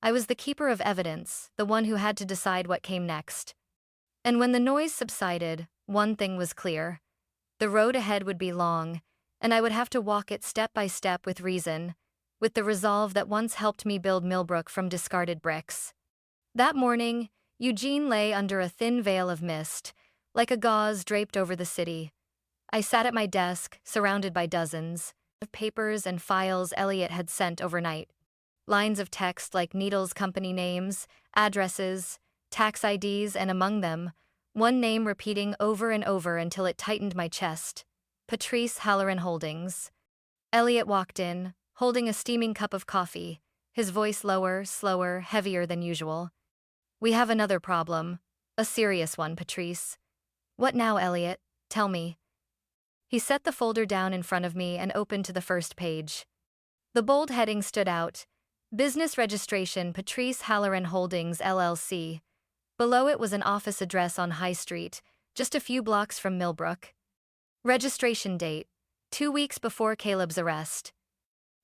Speaker 1: I was the keeper of evidence, the one who had to decide what came next. And when the noise subsided, one thing was clear. The road ahead would be long, and I would have to walk it step by step with reason, with the resolve that once helped me build Millbrook from discarded bricks. That morning, Eugene lay under a thin veil of mist, like a gauze draped over the city. I sat at my desk, surrounded by dozens of papers and files Elliot had sent overnight. Lines of text like Needle's company names, addresses, tax IDs, and among them, one name repeating over and over until it tightened my chest. Patrice Halloran Holdings. Elliot walked in, holding a steaming cup of coffee, his voice lower, slower, heavier than usual. "We have another problem. A serious one, Patrice." "What now, Elliot? Tell me." He set the folder down in front of me and opened to the first page. The bold heading stood out. Business registration, Patrice Halloran Holdings, LLC. Below it was an office address on High Street, just a few blocks from Millbrook. Registration date, 2 weeks before Caleb's arrest.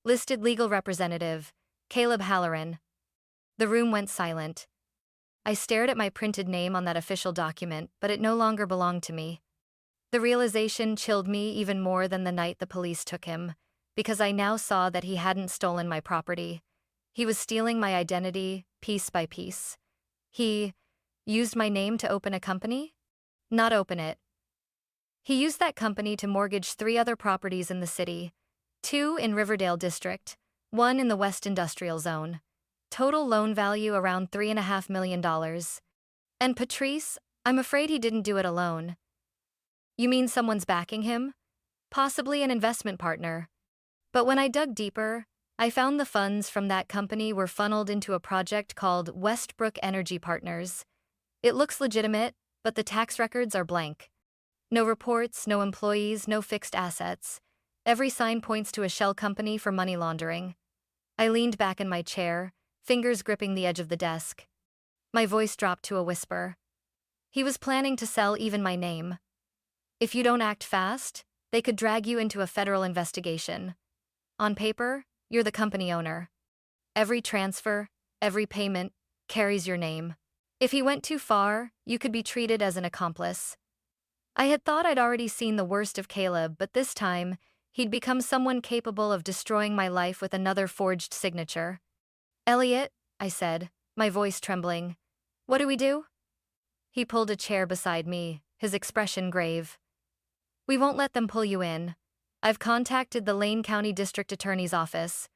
Speaker 1: Listed legal representative, Caleb Halloran. The room went silent. I stared at my printed name on that official document, but it no longer belonged to me. The realization chilled me even more than the night the police took him, because I now saw that he hadn't stolen my property. He was stealing my identity, piece by piece. He used my name to open a company? Not open it. He used that company to mortgage 3 other properties in the city, 2 in Riverdale District, 1 in the West Industrial Zone. Total loan value around $3.5 million. And Patrice, I'm afraid he didn't do it alone. You mean someone's backing him? Possibly an investment partner. But when I dug deeper, I found the funds from that company were funneled into a project called Westbrook Energy Partners. It looks legitimate, but the tax records are blank. No reports, no employees, no fixed assets. Every sign points to a shell company for money laundering. I leaned back in my chair, fingers gripping the edge of the desk. My voice dropped to a whisper. He was planning to sell even my name. If you don't act fast, they could drag you into a federal investigation. On paper, you're the company owner. Every transfer, every payment, carries your name. If he went too far, you could be treated as an accomplice. I had thought I'd already seen the worst of Caleb, but this time, he'd become someone capable of destroying my life with another forged signature. "Elliot," I said, my voice trembling, "what do we do?" He pulled a chair beside me, his expression grave. "We won't let them pull you in. I've contacted the Lane County District Attorney's office.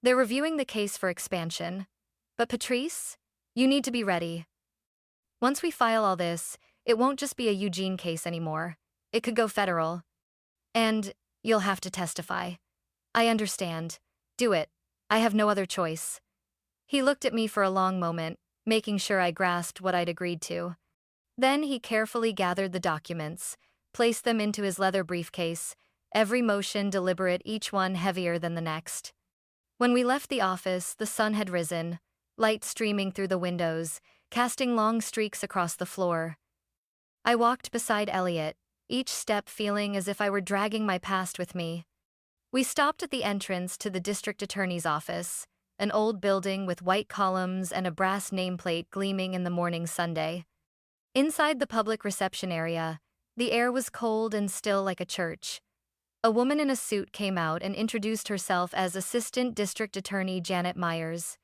Speaker 1: They're reviewing the case for expansion. But Patrice, you need to be ready. Once we file all this, it won't just be a Eugene case anymore. It could go federal. And you'll have to testify. I understand. Do it. I have no other choice." He looked at me for a long moment, making sure I grasped what I'd agreed to. Then he carefully gathered the documents, placed them into his leather briefcase, every motion deliberate, each one heavier than the next. When we left the office, the sun had risen, light streaming through the windows, casting long streaks across the floor. I walked beside Elliot, each step feeling as if I were dragging my past with me. We stopped at the entrance to the district attorney's office, an old building with white columns and a brass nameplate gleaming in the morning sunday. Inside the public reception area, the air was cold and still like a church. A woman in a suit came out and introduced herself as Assistant District Attorney Janet Myers.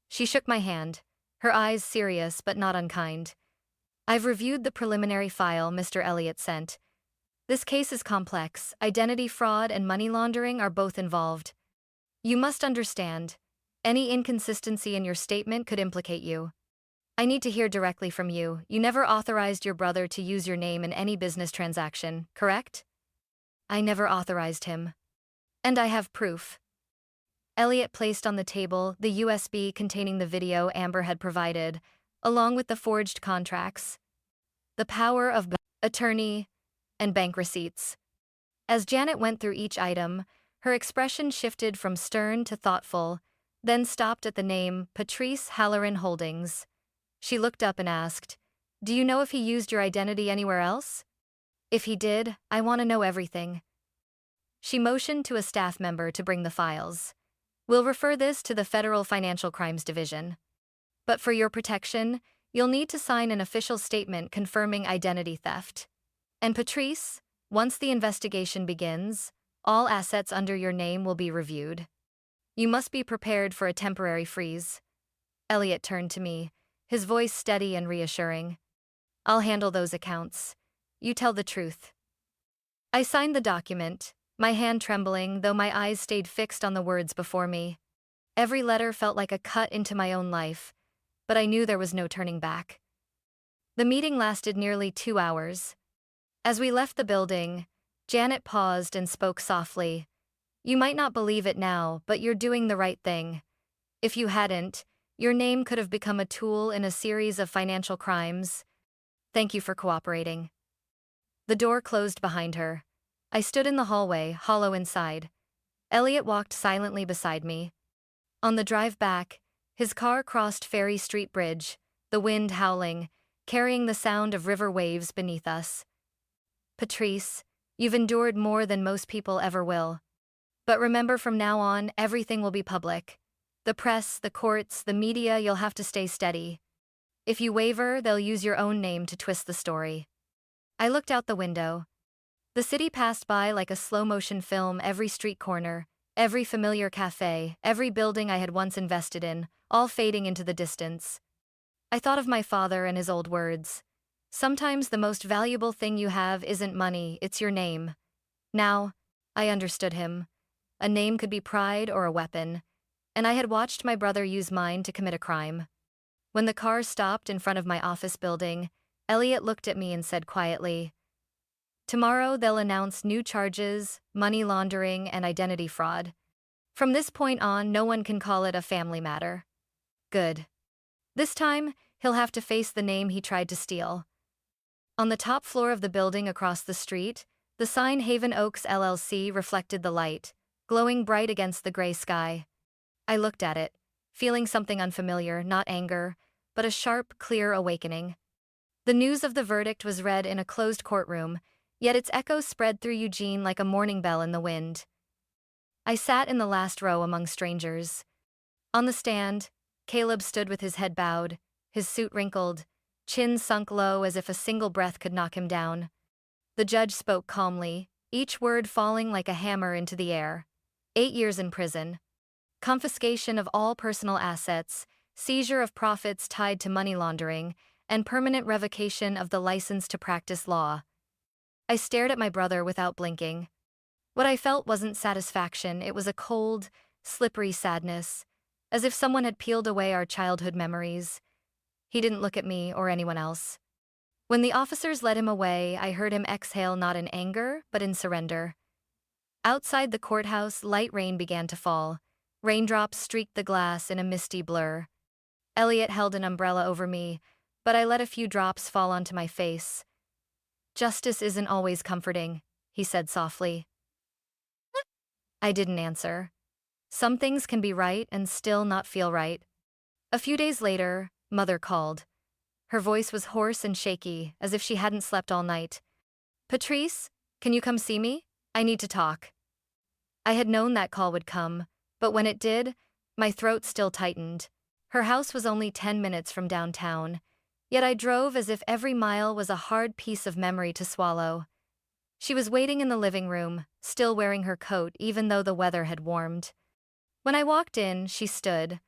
Speaker 1: She shook my hand, her eyes serious but not unkind. "I've reviewed the preliminary file Mr. Elliott sent. This case is complex. Identity fraud and money laundering are both involved. You must understand, any inconsistency in your statement could implicate you. I need to hear directly from you. You never authorized your brother to use your name in any business transaction, correct?" "I never authorized him. And I have proof." Elliot placed on the table the USB containing the video Amber had provided, along with the forged contracts, the power of attorney, and bank receipts. As Janet went through each item, her expression shifted from stern to thoughtful, then stopped at the name Patrice Halloran Holdings. She looked up and asked, Do you know if he used your identity anywhere else? If he did, I want to know everything. She motioned to a staff member to bring the files. We'll refer this to the Federal Financial Crimes Division. But for your protection, you'll need to sign an official statement confirming identity theft. And Patrice, once the investigation begins, all assets under your name will be reviewed. You must be prepared for a temporary freeze. Elliot turned to me, his voice steady and reassuring. I'll handle those accounts. You tell the truth. I signed the document, my hand trembling, though my eyes stayed fixed on the words before me. Every letter felt like a cut into my own life, but I knew there was no turning back. The meeting lasted nearly 2 hours. As we left the building, Janet paused and spoke softly. You might not believe it now, but you're doing the right thing. If you hadn't, your name could have become a tool in a series of financial crimes. Thank you for cooperating. The door closed behind her. I stood in the hallway, hollow inside. Elliot walked silently beside me. On the drive back, his car crossed Ferry Street Bridge, the wind howling, carrying the sound of river waves beneath us. Patrice, you've endured more than most people ever will. But remember, from now on, everything will be public. The press, the courts, the media, you'll have to stay steady. If you waver, they'll use your own name to twist the story. I looked out the window. The city passed by like a slow-motion film, every street corner, every familiar cafe, every building I had once invested in, all fading into the distance. I thought of my father and his old words. Sometimes the most valuable thing you have isn't money, it's your name. Now, I understood him. A name could be pride or a weapon, and I had watched my brother use mine to commit a crime. When the car stopped in front of my office building, Elliot looked at me and said quietly, "Tomorrow they'll announce new charges, money laundering, and identity fraud. From this point on, no one can call it a family matter." Good. This time, he'll have to face the name he tried to steal. On the top floor of the building across the street, the sign Haven Oaks LLC reflected the light, glowing bright against the gray sky. I looked at it, feeling something unfamiliar, not anger, but a sharp, clear awakening. The news of the verdict was read in a closed courtroom, yet its echoes spread through Eugene like a morning bell in the wind. I sat in the last row among strangers. On the stand, Caleb stood with his head bowed, his suit wrinkled, chin sunk low as if a single breath could knock him down. The judge spoke calmly, each word falling like a hammer into the air. 8 years in prison. Confiscation of all personal assets, seizure of profits tied to money laundering, and permanent revocation of the license to practice law. I stared at my brother without blinking. What I felt wasn't satisfaction, it was a cold, slippery sadness, as if someone had peeled away our childhood memories. He didn't look at me or anyone else. When the officers led him away, I heard him exhale not in anger, but in surrender. Outside the courthouse, light rain began to fall. Raindrops streaked the glass in a misty blur. Elliot held an umbrella over me, but I let a few drops fall onto my face. "Justice isn't always comforting," he said softly. I didn't answer. Some things can be right and still not feel right. A few days later, Mother called. Her voice was hoarse and shaky, as if she hadn't slept all night. "Patrice, can you come see me? I need to talk." I had known that call would come, but when it did, my throat still tightened. Her house was only 10 minutes from downtown, yet I drove as if every mile was a hard piece of memory to swallow. She was waiting in the living room, still wearing her coat even though the weather had warmed. When I walked in, she stood,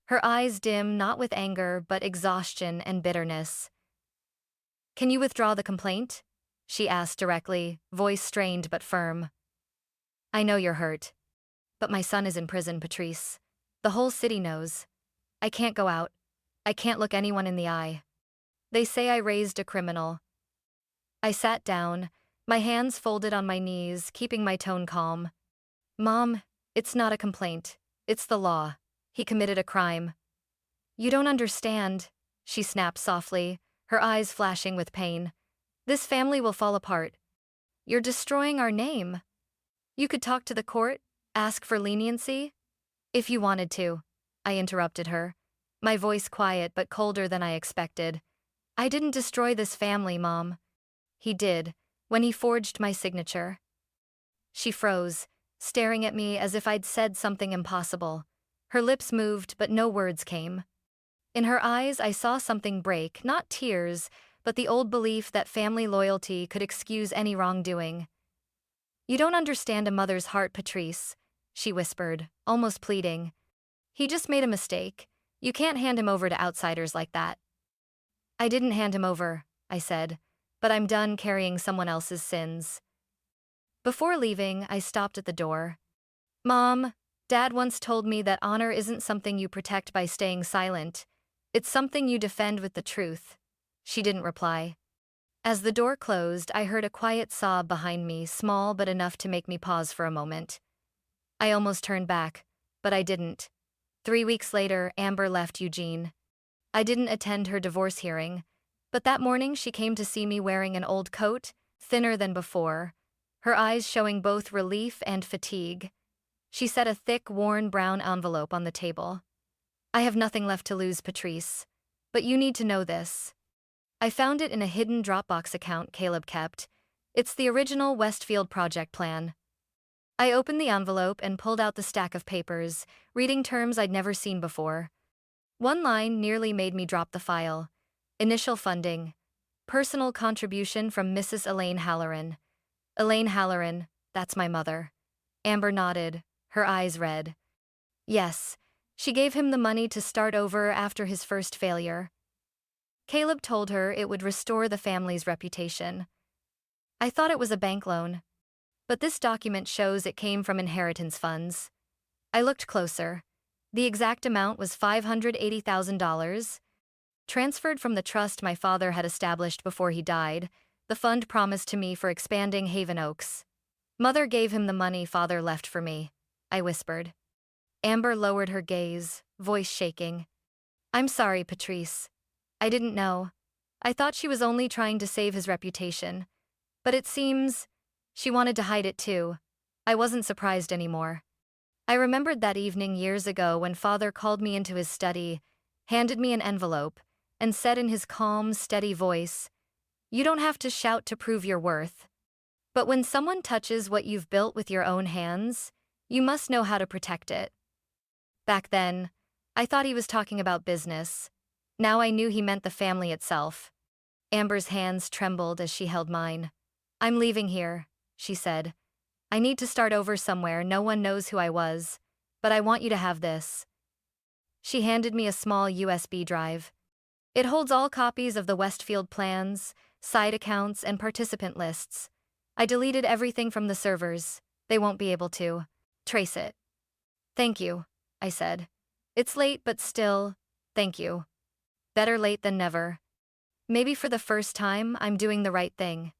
Speaker 1: her eyes dim not with anger but exhaustion and bitterness. "Can you withdraw the complaint?" she asked directly, voice strained but firm. "I know you're hurt. But my son is in prison, Patrice. The whole city knows. I can't go out. I can't look anyone in the eye. They say I raised a criminal." I sat down, my hands folded on my knees, keeping my tone calm. "Mom, it's not a complaint. It's the law. He committed a crime." "You don't understand," she snapped softly, her eyes flashing with pain. "This family will fall apart. You're destroying our name. You could talk to the court, ask for leniency." "If you wanted to," I interrupted her, my voice quiet but colder than I expected. I didn't destroy this family, Mom. He did, when he forged my signature. She froze, staring at me as if I'd said something impossible. Her lips moved, but no words came. In her eyes, I saw something break, not tears, but the old belief that family loyalty could excuse any wrongdoing. You don't understand a mother's heart, Patrice, she whispered, almost pleading. He just made a mistake. You can't hand him over to outsiders like that. I didn't hand him over, I said, but I'm done carrying someone else's sins. Before leaving, I stopped at the door. Mom, Dad once told me that honor isn't something you protect by staying silent. It's something you defend with the truth. She didn't reply. As the door closed, I heard a quiet sob behind me, small but enough to make me pause for a moment. I almost turned back, but I didn't. 3 weeks later, Amber left Eugene. I didn't attend her divorce hearing, but that morning she came to see me wearing an old coat, thinner than before, her eyes showing both relief and fatigue. She set a thick, worn brown envelope on the table. I have nothing left to lose, Patrice, but you need to know this. I found it in a hidden Dropbox account Caleb kept. It's the original Westfield project plan. I opened the envelope and pulled out the stack of papers, reading terms I'd never seen before. One line nearly made me drop the file. Initial funding. Personal contribution from Mrs. Elaine Halloran. Elaine Halloran, that's my mother. Amber nodded, her eyes red. Yes, she gave him the money to start over after his first failure. Caleb told her it would restore the family's reputation. I thought it was a bank loan, but this document shows it came from inheritance funds. I looked closer. The exact amount was $580,000. Transferred from the trust my father had established before he died, the fund promised to me for expanding Haven Oaks. Mother gave him the money father left for me, I whispered. Amber lowered her gaze, voice shaking. I'm sorry, Patrice. I didn't know. I thought she was only trying to save his reputation. But it seems she wanted to hide it too. I wasn't surprised anymore. I remembered that evening years ago when father called me into his study, handed me an envelope, and said in his calm, steady voice, "You don't have to shout to prove your worth. But when someone touches what you've built with your own hands, you must know how to protect it." Back then, I thought he was talking about business. Now I knew he meant the family itself. Amber's hands trembled as she held mine. I'm leaving here, she said. I need to start over somewhere. No one knows who I was, but I want you to have this. She handed me a small USB drive. It holds all copies of the Westfield plans, side accounts, and participant lists. I deleted everything from the servers. They won't be able to trace it. Thank you, I said. It's late, but still, thank you. Better late than never. Maybe for the first time, I'm doing the right thing.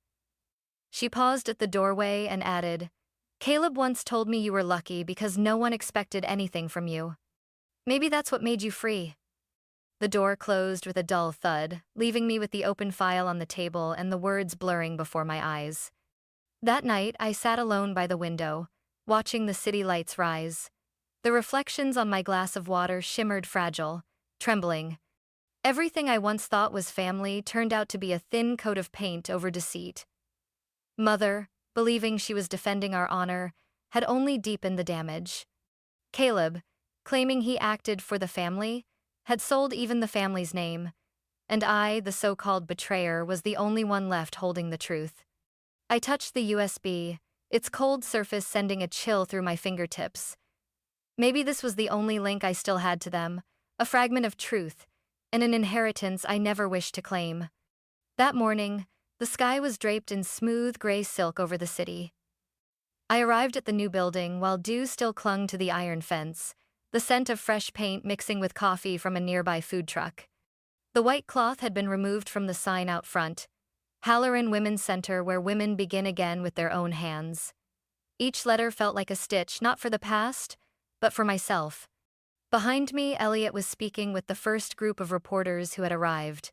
Speaker 1: She paused at the doorway and added, Caleb once told me you were lucky because no one expected anything from you. Maybe that's what made you free. The door closed with a dull thud, leaving me with the open file on the table and the words blurring before my eyes. That night, I sat alone by the window, watching the city lights rise. The reflections on my glass of water shimmered fragile, trembling. Everything I once thought was family turned out to be a thin coat of paint over deceit. Mother, believing she was defending our honor, had only deepened the damage. Caleb, claiming he acted for the family, had sold even the family's name, and I, the so-called betrayer, was the only one left holding the truth. I touched the USB, its cold surface sending a chill through my fingertips. Maybe this was the only link I still had to them, a fragment of truth, and an inheritance I never wished to claim. That morning, the sky was draped in smooth gray silk over the city. I arrived at the new building while dew still clung to the iron fence, the scent of fresh paint mixing with coffee from a nearby food truck. The white cloth had been removed from the sign out front, Halloran Women's Center, where women begin again with their own hands. Each letter felt like a stitch, not for the past, but for myself. Behind me, Elliot was speaking with the first group of reporters who had arrived.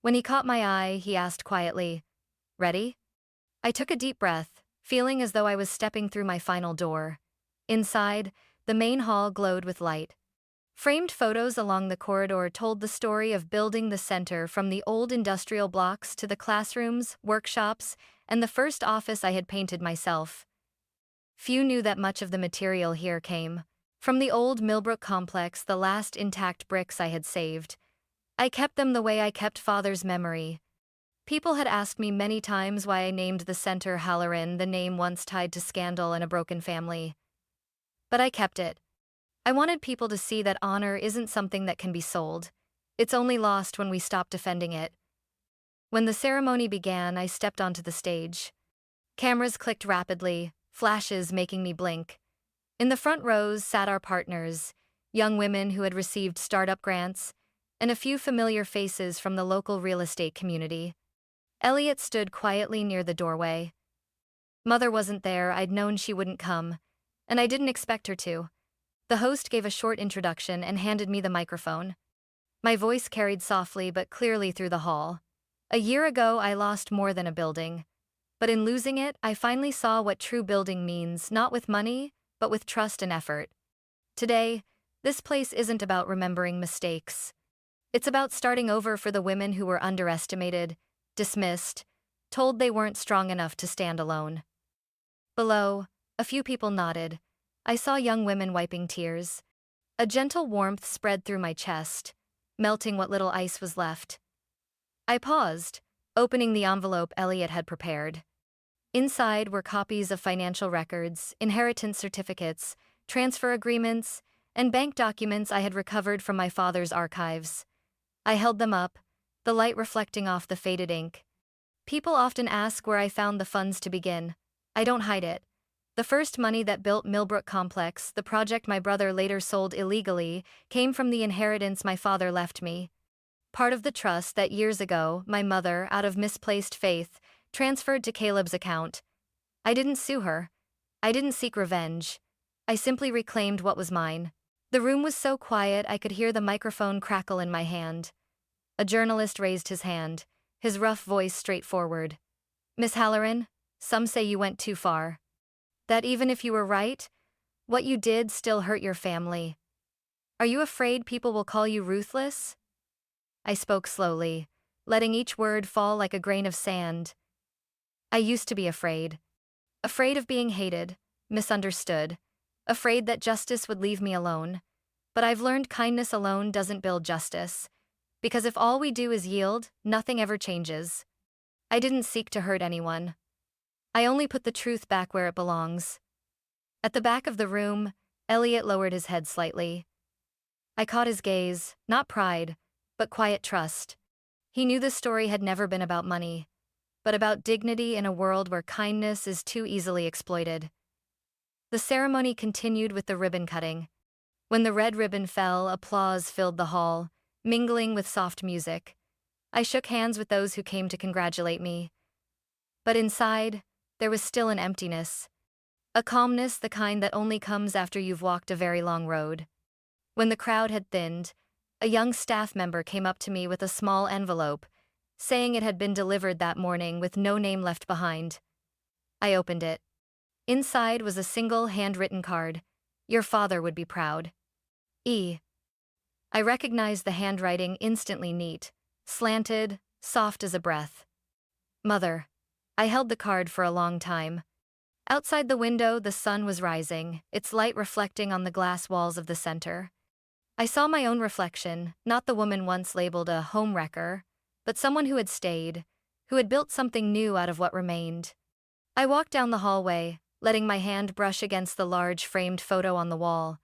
Speaker 1: When he caught my eye, he asked quietly, "Ready?" I took a deep breath, feeling as though I was stepping through my final door. Inside, the main hall glowed with light. Framed photos along the corridor told the story of building the center, from the old industrial blocks to the classrooms, workshops, and the first office I had painted myself. Few knew that much of the material here came from the old Millbrook complex, the last intact bricks I had saved. I kept them the way I kept Father's memory. People had asked me many times why I named the center Halloran, the name once tied to scandal and a broken family. But I kept it. I wanted people to see that honor isn't something that can be sold. It's only lost when we stop defending it. When the ceremony began, I stepped onto the stage. Cameras clicked rapidly, flashes making me blink. In the front rows sat our partners, young women who had received startup grants, and a few familiar faces from the local real estate community. Elliot stood quietly near the doorway. Mother wasn't there. I'd known she wouldn't come, and I didn't expect her to. The host gave a short introduction and handed me the microphone. My voice carried softly but clearly through the hall. A year ago, I lost more than a building. But in losing it, I finally saw what true building means, not with money, but with trust and effort. Today, this place isn't about remembering mistakes. It's about starting over for the women who were underestimated, dismissed, told they weren't strong enough to stand alone. Below, a few people nodded. I saw young women wiping tears. A gentle warmth spread through my chest, melting what little ice was left. I paused, opening the envelope Elliot had prepared. Inside were copies of financial records, inheritance certificates, transfer agreements, and bank documents I had recovered from my father's archives. I held them up, the light reflecting off the faded ink. People often ask where I found the funds to begin. I don't hide it. The first money that built Millbrook Complex, the project my brother later sold illegally, came from the inheritance my father left me. Part of the trust that years ago, my mother, out of misplaced faith, transferred to Caleb's account. I didn't sue her. I didn't seek revenge. I simply reclaimed what was mine. The room was so quiet I could hear the microphone crackle in my hand. A journalist raised his hand, his rough voice straightforward. "Miss Halloran, some say you went too far. That even if you were right, what you did still hurt your family. Are you afraid people will call you ruthless?" I spoke slowly, letting each word fall like a grain of sand. I used to be afraid. Afraid of being hated, misunderstood, afraid that justice would leave me alone. But I've learned kindness alone doesn't build justice. Because if all we do is yield, nothing ever changes. I didn't seek to hurt anyone. I only put the truth back where it belongs. At the back of the room, Elliot lowered his head slightly. I caught his gaze, not pride, but quiet trust. He knew the story had never been about money, but about dignity in a world where kindness is too easily exploited. The ceremony continued with the ribbon cutting. When the red ribbon fell, applause filled the hall, mingling with soft music. I shook hands with those who came to congratulate me. But inside, there was still an emptiness. A calmness, the kind that only comes after you've walked a very long road. When the crowd had thinned, a young staff member came up to me with a small envelope, saying it had been delivered that morning with no name left behind. I opened it. Inside was a single handwritten card. "Your father would be proud. E." I recognized the handwriting, instantly neat, slanted, soft as a breath. "Mother." I held the card for a long time. Outside the window, the sun was rising, its light reflecting on the glass walls of the center. I saw my own reflection, not the woman once labeled a homewrecker, but someone who had stayed, who had built something new out of what remained. I walked down the hallway, letting my hand brush against the large framed photo on the wall,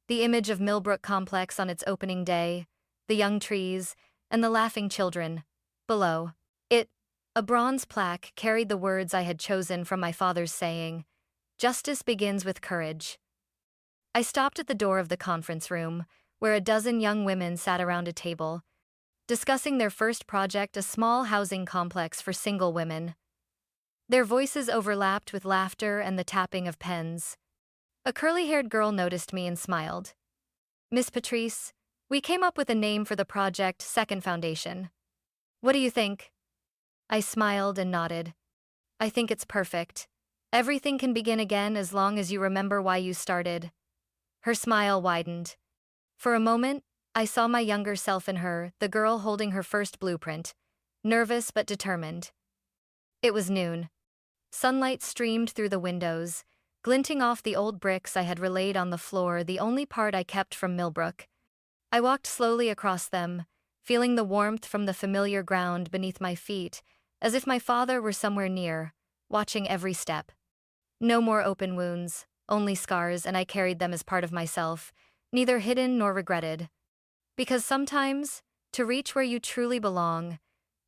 Speaker 1: the image of Millbrook Complex on its opening day, the young trees, and the laughing children. Below it, a bronze plaque carried the words I had chosen from my father's saying, "Justice begins with courage." I stopped at the door of the conference room, where a dozen young women sat around a table, discussing their first project, a small housing complex for single women. Their voices overlapped with laughter and the tapping of pens. A curly-haired girl noticed me and smiled. "Miss Patrice, we came up with a name for the project, Second Foundation. What do you think?" I smiled and nodded. "I think it's perfect. Everything can begin again as long as you remember why you started." Her smile widened. For a moment, I saw my younger self in her, the girl holding her first blueprint, nervous but determined. It was noon. Sunlight streamed through the windows, glinting off the old bricks I had relayed on the floor, the only part I kept from Millbrook. I walked slowly across them, feeling the warmth from the familiar ground beneath my feet, as if my father were somewhere near, watching every step. No more open wounds, only scars, and I carried them as part of myself, neither hidden nor regretted. Because sometimes, to reach where you truly belong,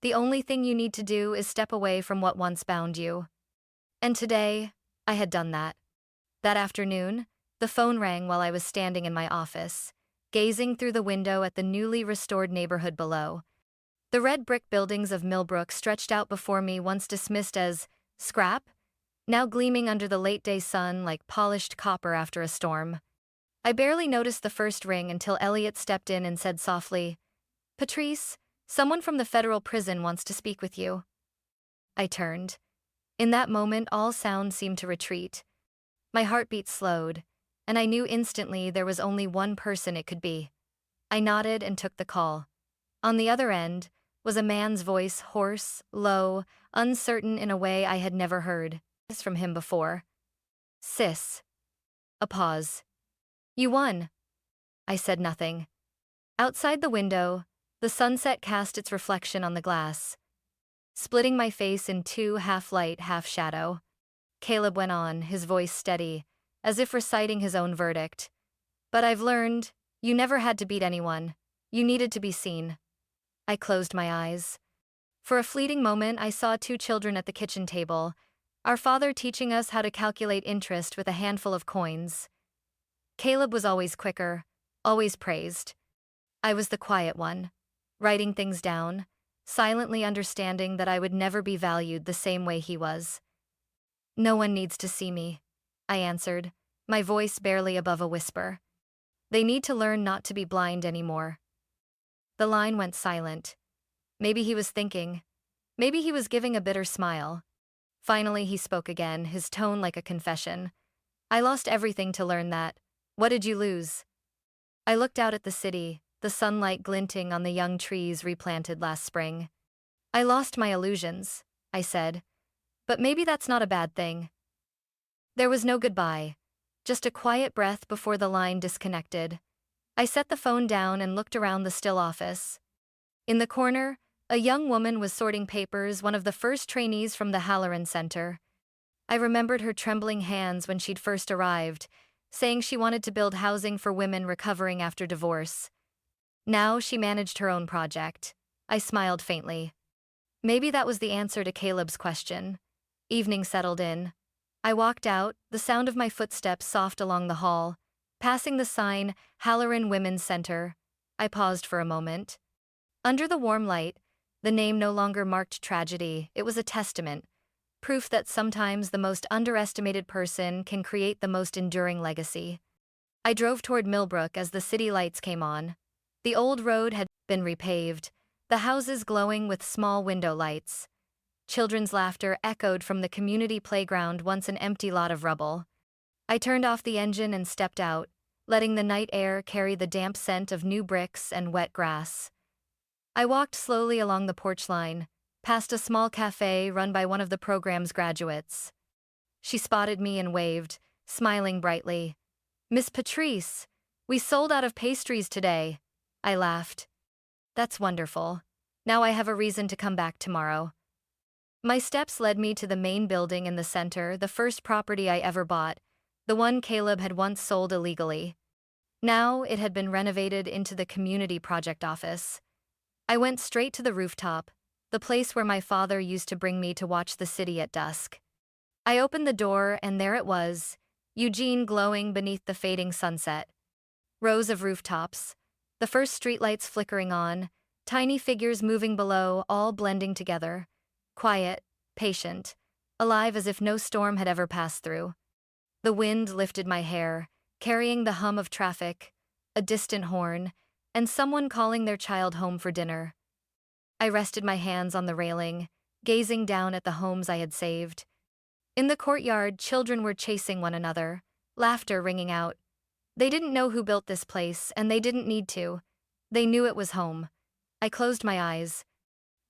Speaker 1: the only thing you need to do is step away from what once bound you. And today, I had done that. That afternoon, the phone rang while I was standing in my office, gazing through the window at the newly restored neighborhood below. The red brick buildings of Millbrook stretched out before me, once dismissed as scrap, now gleaming under the late-day sun like polished copper after a storm. I barely noticed the first ring until Elliot stepped in and said softly, "Patrice, someone from the federal prison wants to speak with you." I turned. In that moment, all sound seemed to retreat. My heartbeat slowed, and I knew instantly there was only one person it could be. I nodded and took the call. On the other end was a man's voice, hoarse, low, uncertain in a way I had never heard from him before. "Sis." A pause. "You won." I said nothing. Outside the window, the sunset cast its reflection on the glass, splitting my face in two, half light, half shadow. Caleb went on, his voice steady, as if reciting his own verdict. "But I've learned, you never had to beat anyone. You needed to be seen." I closed my eyes. For a fleeting moment, I saw two children at the kitchen table, our father teaching us how to calculate interest with a handful of coins. Caleb was always quicker, always praised. I was the quiet one, writing things down, silently understanding that I would never be valued the same way he was. "No one needs to see me," I answered, my voice barely above a whisper. "They need to learn not to be blind anymore." The line went silent. Maybe he was thinking. Maybe he was giving a bitter smile. Finally, he spoke again, his tone like a confession. "I lost everything to learn that. What did you lose?" I looked out at the city, the sunlight glinting on the young trees replanted last spring. "I lost my illusions," I said. "But maybe that's not a bad thing." There was no goodbye, just a quiet breath before the line disconnected. I set the phone down and looked around the still office. In the corner, a young woman was sorting papers, one of the first trainees from the Halloran Center. I remembered her trembling hands when she'd first arrived, saying she wanted to build housing for women recovering after divorce. Now she managed her own project. I smiled faintly. Maybe that was the answer to Caleb's question. Evening settled in. I walked out, the sound of my footsteps soft along the hall. Passing the sign, Halloran Women's Center, I paused for a moment. Under the warm light, the name no longer marked tragedy, it was a testament, proof that sometimes the most underestimated person can create the most enduring legacy. I drove toward Millbrook as the city lights came on. The old road had been repaved, the houses glowing with small window lights. Children's laughter echoed from the community playground, once an empty lot of rubble. I turned off the engine and stepped out, letting the night air carry the damp scent of new bricks and wet grass. I walked slowly along the porch line, past a small cafe run by one of the program's graduates. She spotted me and waved, smiling brightly. "Miss Patrice, we sold out of pastries today." I laughed. "That's wonderful. Now I have a reason to come back tomorrow." My steps led me to the main building in the center, the first property I ever bought, the one Caleb had once sold illegally. Now it had been renovated into the community project office. I went straight to the rooftop, the place where my father used to bring me to watch the city at dusk. I opened the door and there it was, Eugene glowing beneath the fading sunset. Rows of rooftops, the first streetlights flickering on, tiny figures moving below, all blending together. Quiet, patient, alive as if no storm had ever passed through. The wind lifted my hair, carrying the hum of traffic, a distant horn, and someone calling their child home for dinner. I rested my hands on the railing, gazing down at the homes I had saved. In the courtyard, children were chasing one another, laughter ringing out. They didn't know who built this place, and they didn't need to. They knew it was home. I closed my eyes.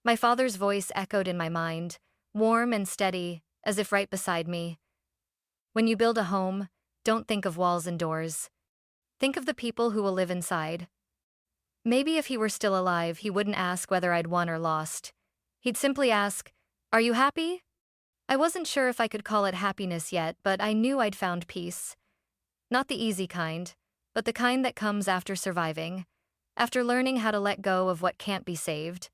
Speaker 1: My father's voice echoed in my mind, warm and steady, as if right beside me. When you build a home, don't think of walls and doors. Think of the people who will live inside. Maybe if he were still alive, he wouldn't ask whether I'd won or lost. He'd simply ask, "Are you happy?" I wasn't sure if I could call it happiness yet, but I knew I'd found peace. Not the easy kind, but the kind that comes after surviving, after learning how to let go of what can't be saved.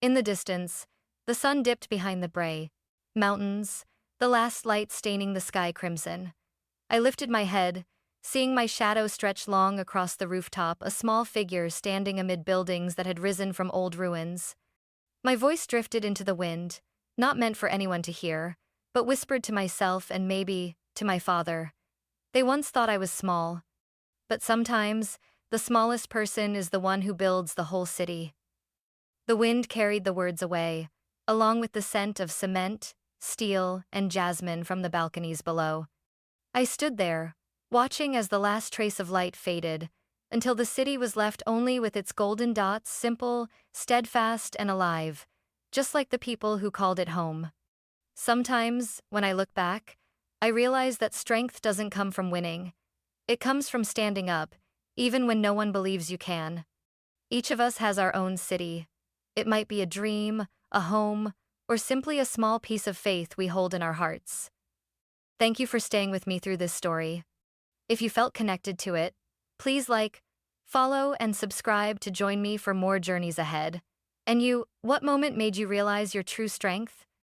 Speaker 1: In the distance, the sun dipped behind the Bray mountains, the last light staining the sky crimson. I lifted my head, seeing my shadow stretch long across the rooftop, a small figure standing amid buildings that had risen from old ruins. My voice drifted into the wind, not meant for anyone to hear, but whispered to myself and maybe to my father. They once thought I was small, but sometimes the smallest person is the one who builds the whole city. The wind carried the words away, along with the scent of cement, steel, and jasmine from the balconies below. I stood there, watching as the last trace of light faded, until the city was left only with its golden dots, simple, steadfast, and alive, just like the people who called it home. Sometimes, when I look back, I realize that strength doesn't come from winning. It comes from standing up, even when no one believes you can. Each of us has our own city. It might be a dream, a home, or simply a small piece of faith we hold in our hearts. Thank you for staying with me through this story. If you felt connected to it, please like, follow, and subscribe to join me for more journeys ahead. And you, what moment made you realize your true strength?